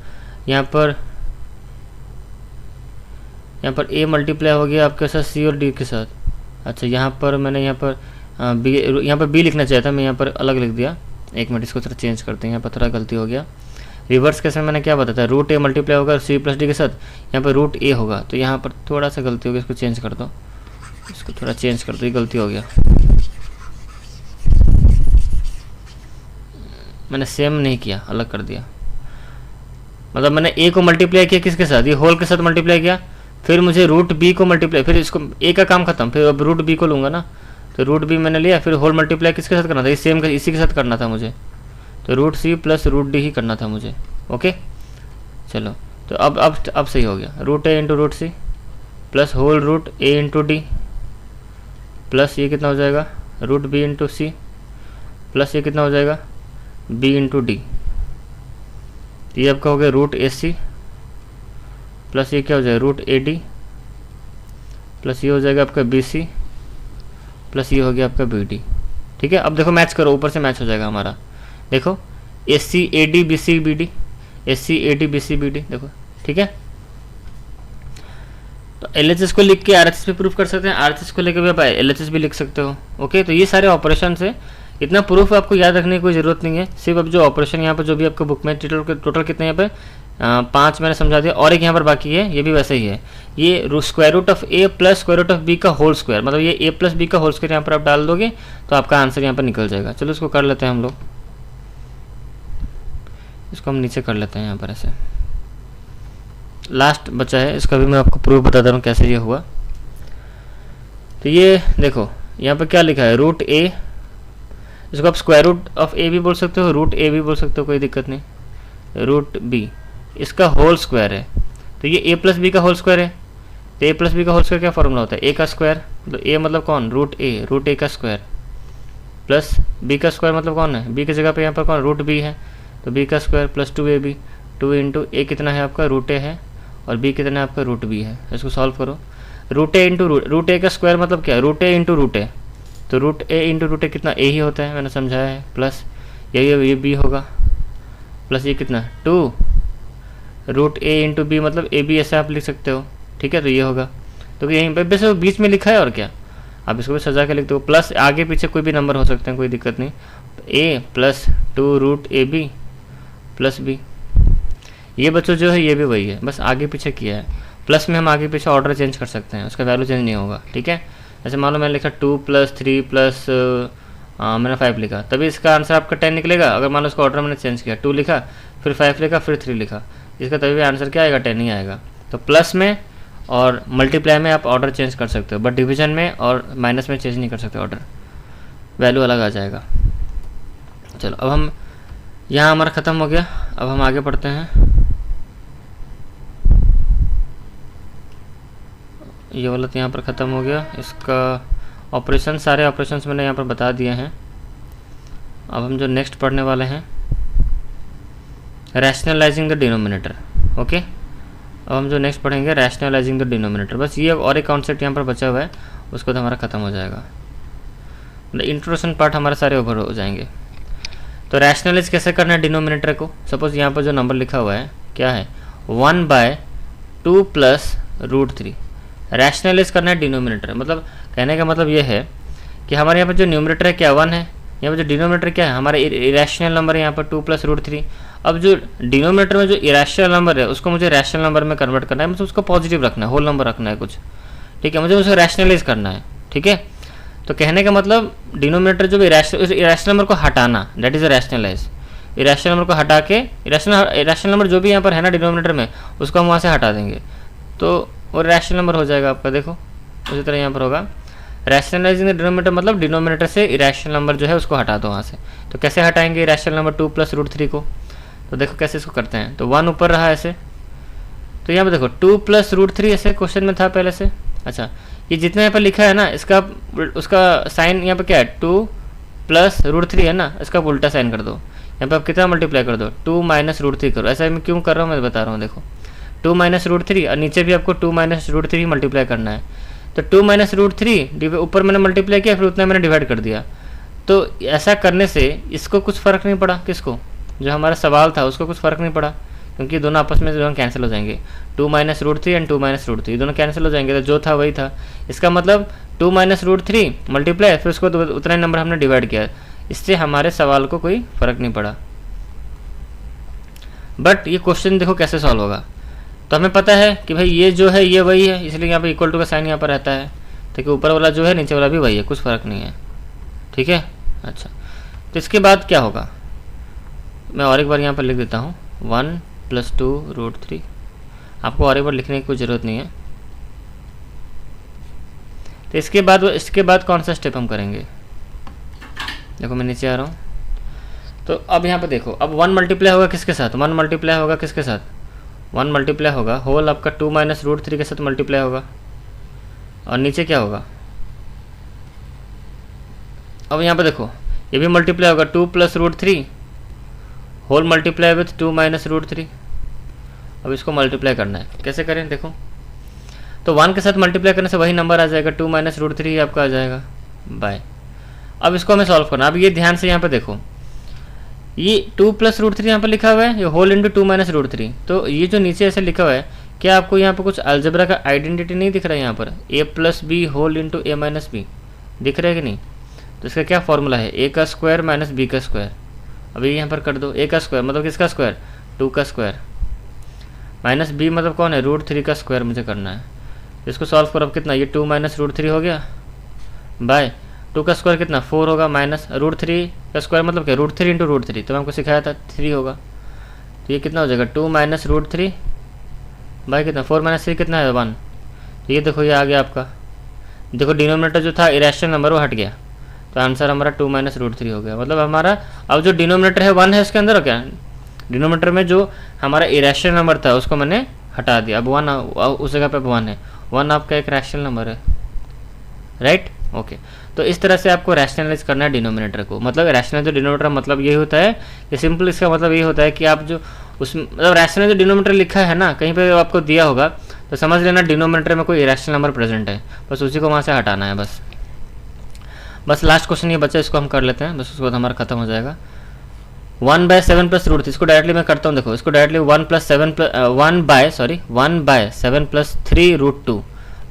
यहाँ पर ए मल्टीप्लाई हो गया आपके साथ सी और डी के साथ। अच्छा, यहाँ पर मैंने यहाँ पर बी लिखना चाहिए था, मैं यहाँ पर अलग लिख दिया। एक मिनट, इसको थोड़ा चेंज करते हैं, यहाँ पर थोड़ा गलती हो गया। रिवर्स केस में मैंने क्या बताया, रूट ए मल्टीप्लाई होगा सी प्लस डी के साथ, यहाँ पर रूट ए होगा, तो यहाँ पर थोड़ा सा गलती हो गई, इसको चेंज कर दो, इसको थोड़ा चेंज कर दो, ये गलती हो गया। मैंने सेम नहीं किया, अलग कर दिया, मतलब मैंने ए को मल्टीप्लाई किया किसके साथ, ये होल के साथ मल्टीप्लाई किया, फिर मुझे रूट बी को मल्टीप्लाई, फिर इसको ए का काम खत्म, फिर अब रूट बी को लूँगा ना, तो रूट बी मैंने लिया, फिर होल मल्टीप्लाई किसके साथ करना था, ये सेम इसी के साथ करना था मुझे, तो root C plus root D ही करना था मुझे। ओके, चलो, तो अब सही हो गया, root A into root C plus whole root A into D, plus ये कितना हो जाएगा, root B into C, plus ये कितना हो जाएगा, बी इंटू डी। ये आपका हो गया रूट ए सी, प्लस ये क्या हो जाएगा, रूट ए डी, प्लस ये हो जाएगा आपका बी सी, प्लस ये हो गया आपका बी डी। ठीक है, अब देखो मैच करो, ऊपर से मैच हो जाएगा हमारा। देखो A C A D B C B D, A C A D B C B D, देखो ठीक है। तो LHS को लिख के RHS पे प्रूफ कर सकते हैं, RHS को लेकर भी आप LHS भी लिख सकते हो। ओके, तो ये सारे ऑपरेशन है, इतना प्रूफ आपको याद रखने की कोई ज़रूरत नहीं है। सिर्फ अब जो ऑपरेशन यहाँ पर जो भी आपका बुक में टोटल कितने यहाँ पे 5 मैंने समझा दिया, और एक यहाँ पर बाकी है, ये भी वैसे ही है। ये square root of A plus square root of B का होल स्क्वायर, मतलब ये ए प्लस बी का होल स्क्वायर यहाँ पर आप डाल दोगे तो आपका आंसर यहाँ पर निकल जाएगा। चलो इसको कर लेते हैं हम लोग, इसको हम नीचे कर लेते हैं यहाँ पर ऐसे। लास्ट बचा है, इसका भी मैं आपको प्रूफ बता दे रहा हूँ कैसे ये हुआ। तो ये देखो यहाँ पर क्या लिखा है, रूट ए, इसको आप स्क्वायर रूट ऑफ ए भी बोल सकते हो, रूट ए भी बोल सकते हो, कोई दिक्कत नहीं। रूट बी इसका होल स्क्वायर है, तो ये ए प्लस बी का होल स्क्वायर है। तो ए प्लस बी का होल स्क्वायर क्या फॉर्मूला होता है, ए का स्क्वायर, तो ए मतलब कौन, रूट ए का स्क्वायर, प्लस बी का स्क्वायर मतलब कौन है, बी की जगह पे यहाँ पर कौन, रूट बी है, तो बी का स्क्वायर प्लस 2ab, 2 इंटू ए कितना है आपका, रूट ए है, और बी कितना है आपका, रूट बी है। इसको सॉल्व करो, रूट ए इंटू रूट ए का स्क्वायर मतलब क्या है, रूट ए इंटू रूट ए, तो रूट ए इंटू रूट ए कितना, ए ही होता है, मैंने समझाया है, प्लस ये बी होगा, प्लस ये कितना 2 रूट ए इंटू बी मतलब ए बी, ऐसे आप लिख सकते हो, ठीक है। तो ये होगा, तो यहीं पर वैसे बीच में लिखा है और क्या, आप इसको भी सजा के लिख दो, प्लस आगे पीछे कोई भी नंबर हो सकते हैं, कोई दिक्कत नहीं। तो A plus 2 root A B plus B, ये बच्चों जो है ये भी वही है, बस आगे पीछे किया है। प्लस में हम आगे पीछे ऑर्डर चेंज कर सकते हैं, उसका वैल्यू चेंज नहीं होगा, ठीक है। जैसे मान लो मैंने लिखा 2 + 3 + मैंने 5 लिखा, तभी इसका आंसर आपका 10 निकलेगा। अगर मान लो उसका ऑर्डर मैंने चेंज किया, 2 लिखा, फिर 5 लिखा, फिर 3 लिखा, इसका तभी भी आंसर क्या आएगा, 10 ही आएगा। तो प्लस में और मल्टीप्लाई में आप ऑर्डर चेंज कर सकते हो, बट डिवीजन में और माइनस में चेंज नहीं कर सकते ऑर्डर, वैल्यू अलग आ जाएगा। चलो अब हम यहाँ हमारा ख़त्म हो गया, अब हम आगे पढ़ते हैं। ये वाला तो यहाँ पर ख़त्म हो गया, इसका ऑपरेशन, सारे ऑपरेशंस मैंने यहाँ पर बता दिए हैं। अब हम जो नेक्स्ट पढ़ने वाले हैं, रैशनलाइजिंग द डिनोमिनेटर, ओके। अब हम जो नेक्स्ट पढ़ेंगे रैशनलाइजिंग द डिनोमिनेटर, बस ये और एक कॉन्सेप्ट यहाँ पर बचा हुआ है, उसको तो हमारा ख़त्म हो जाएगा, मतलब इंट्रोडक्शन पार्ट हमारे सारे ओवर हो जाएंगे। तो रैशनलाइज कैसे करना है डिनोमिनेटर को, सपोज यहाँ पर जो नंबर लिखा हुआ है क्या है, 1/2 + √3, रैशनलाइज करना है डिनोमिनेटर, मतलब कहने का मतलब ये है कि हमारे यहाँ पर जो न्यूमरेटर है क्या 1 है, यहाँ पर जो डिनोमिनेटर क्या है हमारा इरेशनल नंबर है, यहाँ पर 2 + √3। अब जो डिनोमिनेटर में जो इरेशनल नंबर है उसको मुझे रैशनल नंबर में कन्वर्ट करना है, मतलब उसको पॉजिटिव रखना है, होल नंबर रखना है कुछ, ठीक है, मुझे उसे रैशनलाइज करना है, ठीक है। तो कहने का मतलब डिनोमिनेटर जो इरेशनल नंबर को हटाना, that is a rationalize. Irrational number को हटा के इरेशनल नंबर जो भी यहाँ पर है ना डिनोमिनेटर में, उसको हम वहाँ से हटा देंगे, तो वो रैशनल नंबर हो जाएगा आपका। देखो उसी तरह यहाँ पर होगा रैशनलाइजिंग द डिनोमिनेटर, मतलब डिनोमिनेटर से इरेशनल नंबर जो है उसको हटा दो वहाँ से। तो कैसे हटाएंगे इरेशनल नंबर 2 + √3 को, तो देखो कैसे इसको करते हैं। तो 1 ऊपर रहा ऐसे, तो यहाँ पर देखो 2 + √3 ऐसे क्वेश्चन में था पहले से। अच्छा, ये जितना यहाँ पर लिखा है ना, इसका उसका साइन यहाँ पर क्या है, 2 + √3 है ना, इसका उल्टा साइन कर दो। यहाँ पर आप कितना मल्टीप्लाई कर दो, 2 - √3 करो। ऐसा मैं क्यों कर रहा हूँ मैं बता रहा हूँ, देखो 2 - √3 और नीचे भी आपको 2 - √3 मल्टीप्लाई करना है। तो 2 - √3 ऊपर मैंने मल्टीप्लाई किया, फिर उतना मैंने डिवाइड कर दिया। तो ऐसा करने से इसको कुछ फ़र्क नहीं पड़ा, किसको, जो हमारा सवाल था उसको कुछ फ़र्क नहीं पड़ा, क्योंकि दोनों आपस में दोनों कैंसिल हो जाएंगे। 2 - √3 एंड 2 - √3 दोनों कैंसिल हो जाएंगे, तो जो था वही था। इसका मतलब 2 - √3 मल्टीप्लाई, फिर उसको उतना ही नंबर हमने डिवाइड किया, इससे हमारे सवाल को कोई फ़र्क नहीं पड़ा। बट ये क्वेश्चन देखो कैसे सॉल्व होगा। तो हमें पता है कि भाई ये जो है ये वही है, इसलिए यहाँ पर इक्वल टू का साइन यहाँ पर रहता है, तो कि ऊपर वाला जो है नीचे वाला भी वही है, कुछ फ़र्क नहीं है, ठीक है। अच्छा, तो इसके बाद क्या होगा, मैं और एक बार यहाँ पर लिख देता हूँ, 1 + 2 √3। आपको और एक बार लिखने की कोई ज़रूरत नहीं है। तो इसके बाद कौन सा स्टेप हम करेंगे, देखो मैं नीचे आ रहा हूँ। तो अब यहाँ पर देखो, अब 1 मल्टीप्लाई होगा किसके साथ, 1 मल्टीप्लाई होगा किसके साथ, 1 मल्टीप्लाई होगा होल आपका 2 - √3 के साथ मल्टीप्लाई होगा, और नीचे क्या होगा, अब यहाँ पर देखो ये भी मल्टीप्लाई होगा 2 + √3 होल मल्टीप्लाई विथ 2 - √3। अब इसको मल्टीप्लाई करना है, कैसे करें देखो। तो 1 के साथ मल्टीप्लाई करने से वही नंबर आ जाएगा, 2 - √3 आपका आ जाएगा बाय। अब इसको हमें सॉल्व करना। अब ये ध्यान से यहाँ पे देखो, ये 2 + √3 यहाँ पर लिखा हुआ है, ये होल इंटू 2 - √3। तो ये जो नीचे ऐसे लिखा हुआ है, क्या आपको यहाँ पर कुछ अलजेब्रा का आइडेंटिटी नहीं दिख रहा है, यहाँ पर a + b whole into a - b दिख रहा है कि नहीं। तो इसका क्या फॉर्मूला है, a का स्क्वायर - b का स्क्वायर। अब ये यहाँ पर कर दो, a का स्क्वायर मतलब किसका स्क्वायर, 2 का स्क्वायर, माइनस b मतलब कौन है, √3 का स्क्वायर मुझे करना है। इसको सॉल्व करो, अब कितना, ये 2 - √3 हो गया बाय 2 का स्क्वायर कितना 4 होगा, माइनस √3 का स्क्वायर मतलब क्या, √3 इंटू √3, तो मैं आपको सिखाया था 3 होगा। तो ये कितना हो जाएगा, 2 - √3 बाई कितना 4 माइनस 3 कितना है 1। तो ये देखो ये आ गया आपका, देखो डिनोमिनेटर जो था इरेशनल नंबर वो हट गया, तो आंसर हमारा 2 माइनस रूट 3 हो गया। मतलब हमारा अब जो डिनोमिनेटर है 1 है इसके अंदर, क्या डिनोमिनेटर में जो हमारा इरेशनल नंबर था उसको मैंने हटा दिया, अब 1 उस जगह पे 1 है। 1 आपका एक रैशनल नंबर है, राइट। ओके, तो इस तरह से आपको रैशनलाइज करना है डिनोमिनेटर को। मतलब रैशनल जो डिनोमिनेटर मतलब ये होता है कि सिंपल इसका मतलब ये होता है कि आप जो उस मतलब रैशनल जो डिनोमिनेटर लिखा है ना, कहीं पे आपको दिया होगा तो समझ लेना डिनोमिनेटर में कोई इरेशनल नंबर प्रेजेंट है, बस उसी को वहाँ से हटाना है। बस लास्ट क्वेश्चन ये बचा, इसको हम कर लेते हैं, बस उसके बाद हमारा खत्म हो जाएगा। 1/7 प्लस रूट 3, इसको डायरेक्टली मैं करता हूँ। देखो इसको डायरेक्टली 1 बाय 7 प्लस 3 रूट 2।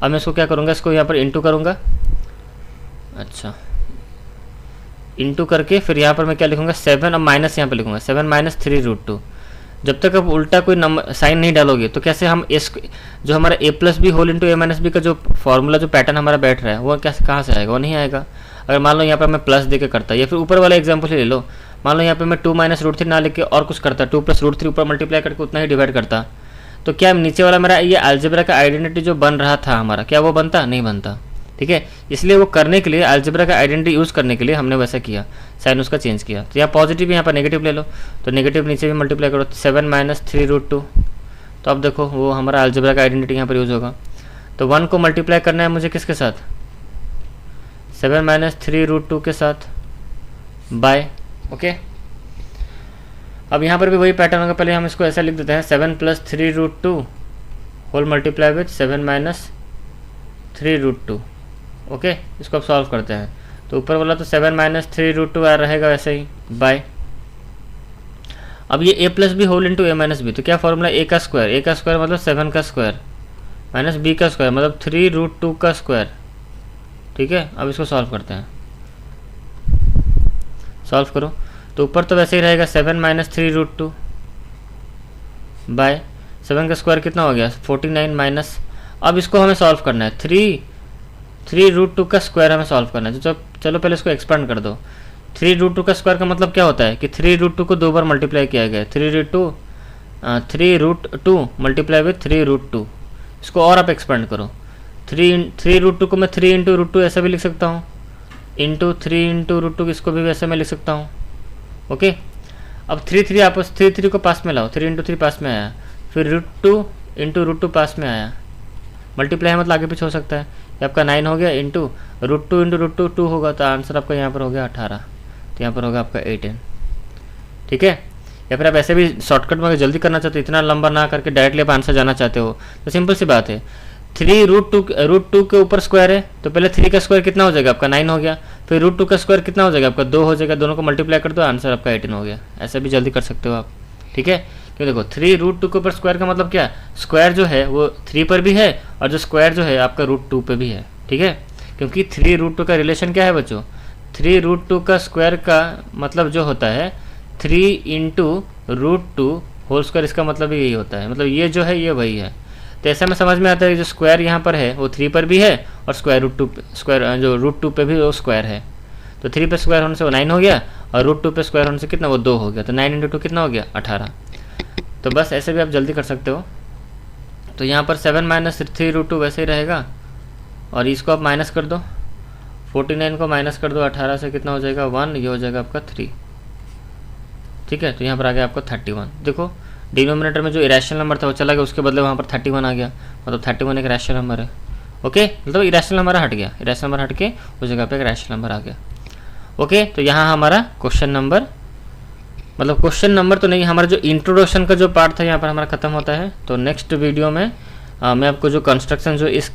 अब मैं इसको क्या करूँगा, इसको यहाँ पर इंटू करूँगा। अच्छा, इंटू करके फिर यहाँ पर मैं क्या लिखूँगा 7 और माइनस यहाँ पर लिखूँगा 7 माइनस 3 रूट 2। जब तक आप उल्टा कोई नंबर साइन नहीं डालोगे तो कैसे हम इस जो हमारा a plus B whole into A minus B का जो फॉर्मूला जो पैटर्न हमारा बैठ रहा है वो कैसे कहाँ से आएगा, वो नहीं आएगा। अगर मान लो यहाँ पर मैं प्लस दे के करता, या फिर ऊपर वाला एग्जाम्पल ले लो, मान लो यहाँ पे मैं 2 माइनस रूट 3 ना लिख के और कुछ करता, 2 प्लस रूट 3 ऊपर मल्टीप्लाई करके उतना ही डिवाइड करता, तो क्या नीचे वाला मेरा ये अलजेब्रा का आइडेंटिटी जो बन रहा था हमारा, क्या वो बनता? नहीं बनता। ठीक है, इसलिए वो करने के लिए अलजेब्रा का आइडेंटिटी यूज़ करने के लिए हमने वैसा किया, साइन उसका चेंज किया। तो यहाँ पॉजिटिव यहाँ पर नेगेटिव ले लो, तो नेगेटिव नीचे भी मल्टीप्लाई करो, 7 माइनस 3 रूट 2। तो अब देखो वो हमारा अलजेब्रा का आइडेंटिटी यहाँ पर यूज़ होगा। तो 1 को मल्टीप्लाई करना है मुझे किसके साथ, 7 माइनस 3 रूट 2 के साथ, बाय। ओके, अब यहाँ पर भी वही पैटर्न होगा, पहले हम इसको ऐसा लिख देते हैं 7 plus 3 root 2 whole multiply with 7 minus 3 root 2। Okay, इसको अब सॉल्व करते हैं। तो ऊपर वाला तो 7 माइनस 3 रूट 2 आ रहेगा वैसे ही, बाय। अब ये a plus B whole into A minus B, तो क्या फॉर्मूला a का स्क्वायर मतलब 7 का स्क्वायर माइनस b का स्क्वायर मतलब 3 रूट 2 का स्क्वायर। ठीक है, अब इसको सॉल्व करते हैं, सॉल्व करो। तो ऊपर तो वैसे ही रहेगा 7 माइनस 3 रूट 2 बाय 7 का स्क्वायर कितना हो गया 49 माइनस, अब इसको हमें सॉल्व करना है 3 रूट 2 का स्क्वायर हमें सॉल्व करना है। तो चलो पहले इसको एक्सपेंड कर दो। 3 रूट 2 का स्क्वायर का मतलब क्या होता है कि 3 रूट 2 को 2 बार मल्टीप्लाई किया गया है, 3 रूट 2 मल्टीप्लाई विथ 3 रूट 2। इसको और आप एक्सपेंड करो, 3 रूट 2 को मैं 3 इंटू रूट 2 ऐसा भी लिख सकता हूँ, इंटू 3 इंटू रूट 2 इसको भी वैसे मैं लिख सकता हूँ। ओके, अब 3 आपस 3 को पास में लाओ, 3 इंटू 3 पास में आया, फिर रूट 2 इंटू रूट 2 पास में आया, मल्टीप्लाई मतलब आगे पीछे हो सकता है। ये आपका 9 हो गया, इंटू रूट 2 इंटू रूट 2 2 होगा, तो आंसर आपका यहाँ पर हो गया 18, तो यहाँ पर होगा आपका 18। ठीक है, या फिर आप ऐसे भी शॉर्टकट में अगर जल्दी करना चाहते हो, इतना लंबा ना करके डायरेक्टली आप आंसर जाना चाहते हो, तो सिंपल सी बात है, 3 रूट 2 के ऊपर स्क्वायर है, तो पहले 3 का स्क्वायर कितना हो जाएगा आपका 9 हो गया, फिर रूट 2 का स्क्वायर कितना हो जाएगा आपका 2 हो जाएगा, दोनों को मल्टीप्लाई कर दो, आंसर आपका 18 हो गया। ऐसे भी जल्दी कर सकते हो आप। ठीक है, क्यों देखो 3 रूट 2 के ऊपर स्क्वायर का मतलब क्या, स्क्वायर जो है वो 3 पर भी है और जो स्क्वायर जो है आपका रूट 2 पे भी है। ठीक है, क्योंकि 3 रूट 2 का रिलेशन क्या है बच्चों, 3 रूट 2 का स्क्वायर का मतलब जो होता है 3 इंटू रूट 2 होल स्क्वायर, इसका मतलब यही होता है, मतलब ये जो है ये वही है। तो ऐसा में समझ में आता है कि जो स्क्वायर यहाँ पर है वो 3 पर भी है और स्क्वायर रूट 2 स्क्वायर जो रूट 2 पे भी वो स्क्वायर है। तो 3 पे स्क्वायर होने से वो 9 हो गया और रूट 2 पे स्क्वायर होने से कितना वो 2 हो गया, तो 9 इंटू 2 कितना हो गया 18। तो बस ऐसे भी आप जल्दी कर सकते हो। तो यहाँ पर 7 माइनस 3 रूट 2 वैसे ही रहेगा और इसको आप माइनस कर दो, 49 को माइनस कर दो 18 से, कितना हो जाएगा 1, ये हो जाएगा आपका 3। ठीक है, तो यहाँ पर आ गया आपका 31। देखो डिनोमिनेटर में जो इरेशनल नंबर था वो चला गया, उसके बदले वहाँ पर 31 आ गया, मतलब 31 एक रैशनल नंबर है। ओके, मतलब इरेशनल नंबर हट गया, इरेशनल नंबर हट के उस जगह पे एक रैशनल नंबर आ गया। ओके, तो यहाँ हमारा क्वेश्चन नंबर मतलब क्वेश्चन नंबर तो नहीं, हमारा जो इंट्रोडक्शन का जो पार्ट था यहाँ पर हमारा खत्म होता है। तो नेक्स्ट वीडियो में मैं आपको जो कंस्ट्रक्शन जो इस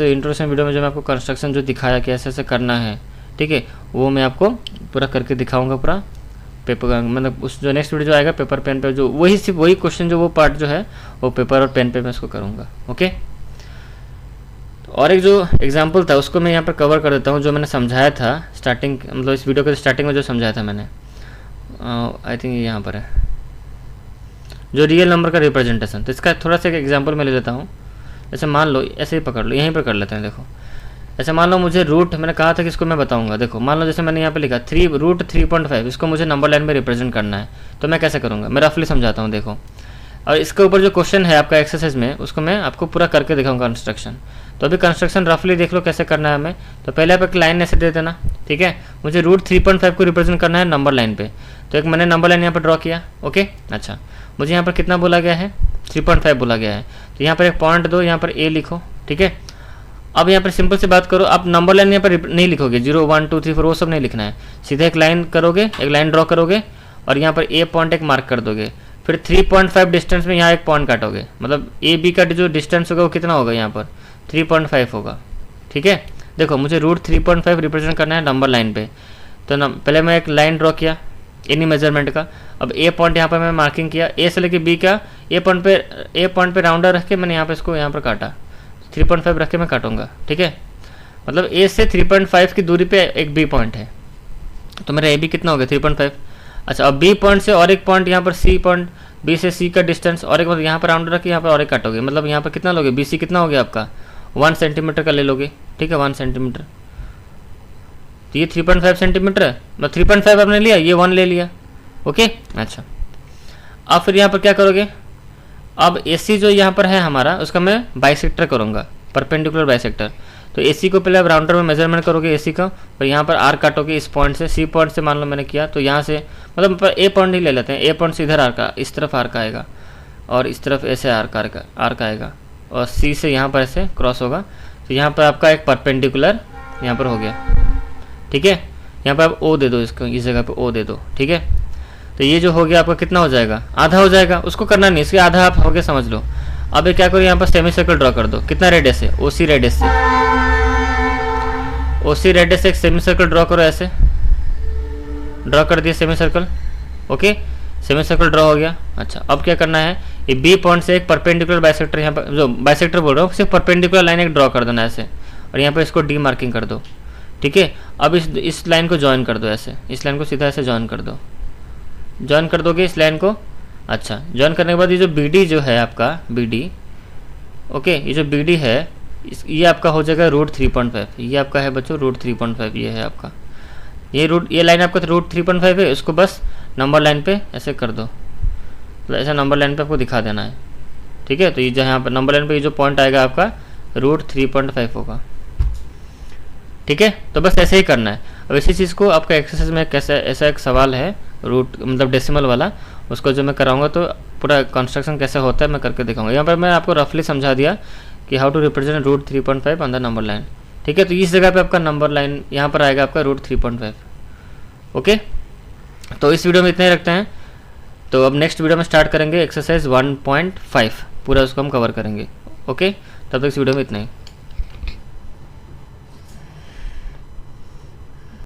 इंट्रोडक्शन वीडियो में जो मैं आपको कंस्ट्रक्शन जो दिखाया कि ऐसे ऐसे करना है, ठीक है, वो मैं आपको पूरा करके दिखाऊंगा पूरा पेपर, मतलब उस जो नेक्स्ट वीडियो जो आएगा पेपर पेन पे जो वही सिर्फ वही क्वेश्चन जो वो पार्ट जो है वो पेपर और पेन पे मैं इसको करूँगा। ओके, और एक जो एग्जाम्पल था उसको मैं यहाँ पर कवर कर देता हूँ, जो मैंने समझाया था स्टार्टिंग, मतलब इस वीडियो के स्टार्टिंग में जो समझाया था मैंने, आई थिंक ये यहाँ पर है, जो रियल नंबर का रिप्रेजेंटेशन। तो इसका थोड़ा सा एक एग्जांपल मैं ले लेता हूँ। जैसे मान लो ऐसे ही पकड़ लो, यहीं पर कर लेते हैं। देखो ऐसे मान लो मुझे रूट, मैंने कहा था कि इसको मैं बताऊंगा। देखो मान लो जैसे मैंने यहाँ पे लिखा 3 रूट 3.5, इसको मुझे नंबर लाइन में रिप्रेजेंट करना है, तो मैं कैसे करूँगा, मैं रफली समझाता हूँ। देखो और इसके ऊपर जो क्वेश्चन है आपका एक्सरसाइज में, उसको मैं आपको पूरा करके दिखाऊंगा कंस्ट्रक्शन। तो अभी कंस्ट्रक्शन रफली देख लो कैसे करना है हमें। तो पहले आप एक लाइन ऐसे दे देना, ठीक है। मुझे रूट 3.5 को रिप्रेजेंट करना है नंबर लाइन पे, तो एक मैंने नंबर लाइन यहाँ पर ड्रॉ किया, ओके। अच्छा, मुझे यहाँ पर कितना बोला गया है, 3.5 बोला गया है, तो यहाँ पर एक पॉइंट दो, यहाँ पर ए लिखो, ठीक है। अब यहाँ पर सिंपल से बात करो, आप नंबर लाइन यहाँ पर नहीं लिखोगे, 0 1 2 3 4 वो सब नहीं लिखना है, सीधे एक लाइन करोगे, एक लाइन ड्रॉ करोगे और यहाँ पर ए पॉइंट एक मार्क कर दोगे। फिर 3.5 डिस्टेंस में यहाँ एक पॉइंट काटोगे, मतलब ए बी का जो डिस्टेंस होगा वो कितना होगा, यहाँ पर 3.5 होगा, ठीक है। देखो मुझे रूट 3.5 रिप्रेजेंट करना है नंबर लाइन पे, तो पहले मैं एक लाइन ड्रॉ किया एनी मेजरमेंट का। अब ए पॉइंट यहाँ पर मैं मार्किंग किया, ए से लेके बी का ए पॉइंट पे राउंडर रख के मैंने यहाँ पे इसको यहाँ पर काटा, 3.5 रख के मैं काटूंगा, ठीक है। मतलब ए से 3.5 की दूरी पे एक बी पॉइंट है, तो मेरा ए बी कितना हो गया 3.5। अच्छा, अब बी पॉइंट से और एक पॉइंट यहाँ पर सी पॉइंट, बी से सी का डिस्टेंस और एक मतलब यहाँ पर राउंडर रख के यहाँ पर और एक काटोगे, मतलब यहाँ पर कितना लोगे, बी सी कितना हो गया आपका 1 सेंटीमीटर का ले लोगे, ठीक है, 1 सेंटीमीटर। तो ये 3.5 सेंटीमीटर है, मतलब 3.5 आपने लिया, ये 1 ले लिया, ओके। अच्छा, अब फिर यहाँ पर क्या करोगे, अब AC जो यहाँ पर है हमारा, उसका मैं बाइसेक्टर करूँगा, परपेंडिकुलर बाइसेक्टर। तो AC को पहले आप राउंडर में मेजरमेंट करोगे AC का, और यहाँ पर आर्क काटोगे इस पॉइंट से, C पॉइंट से मान लो मैंने किया, तो यहाँ से मतलब A पॉइंट ही ले लेते हैं, A पॉइंट से इधर आर्क, इस तरफ आर्क आएगा और इस तरफ ऐसे आर्क आएगा और C से यहाँ पर ऐसे क्रॉस होगा, तो यहाँ पर आपका एक परपेंडिकुलर यहाँ पर हो गया, ठीक है। यहाँ पर आप O दे दो, इसको इस जगह पर O दे दो, ठीक है। तो ये जो हो गया आपका कितना हो जाएगा, आधा हो जाएगा, उसको करना नहीं, इसके आधा आप हो गया समझ लो। अब ये क्या करो, यहाँ पर सेमी सर्कल ड्रॉ कर दो, कितना रेडियस है, OC रेडियस से, OC रेडियस से एक सेमी सर्कल ड्रॉ करो, ऐसे ड्रॉ कर दिया semi circle, okay, semi circle draw हो गया। अच्छा, अब क्या करना है, ये बी पॉइंट से एक परपेंडिकुलर बाइसेक्टर, यहाँ पर जो बाइसेक्टर बोल रहा हूँ, सिर्फ परपेंडिकुलर लाइन एक ड्रॉ कर देना ऐसे, और यहाँ पर इसको डी मार्किंग कर दो, ठीक है। अब इस लाइन को ज्वाइन कर दो ऐसे, इस लाइन को सीधा ऐसे ज्वाइन कर दो, ज्वाइन कर दोगे इस लाइन को। अच्छा, ज्वाइन करने के बाद ये जो BD जो है आपका BD, ओके, ये जो BD है ये आपका हो जाएगा रूट 3.5, ये आपका है बच्चों रूट 3.5, ये है आपका, ये लाइन आपका रूट 3.5 है, इसको बस नंबर लाइन पे ऐसे कर दो, तो ऐसा नंबर लाइन पे आपको दिखा देना है, ठीक है। तो ये जहाँ पर नंबर लाइन पे ये जो पॉइंट आएगा आपका रूट 3.5 होगा, ठीक है। तो बस ऐसे ही करना है। अब इसी चीज़ को आपका एक्सरसाइज में कैसे, ऐसा एक सवाल है रूट मतलब डेसिमल वाला, उसको जो मैं कराऊंगा तो पूरा कंस्ट्रक्शन कैसे होता है मैं करके दिखाऊंगा। यहाँ पर मैं आपको रफली समझा दिया कि how to represent root 3.5 on the number line, ठीक है। तो इस जगह पे आपका नंबर लाइन यहाँ पर आएगा आपका रूट 3.5, ओके। तो इस वीडियो में इतना ही रखते हैं, तो अब नेक्स्ट वीडियो में स्टार्ट करेंगे एक्सरसाइज 1.5, पूरा उसको हम कवर करेंगे, ओके। तब तक इस वीडियो में इतना ही।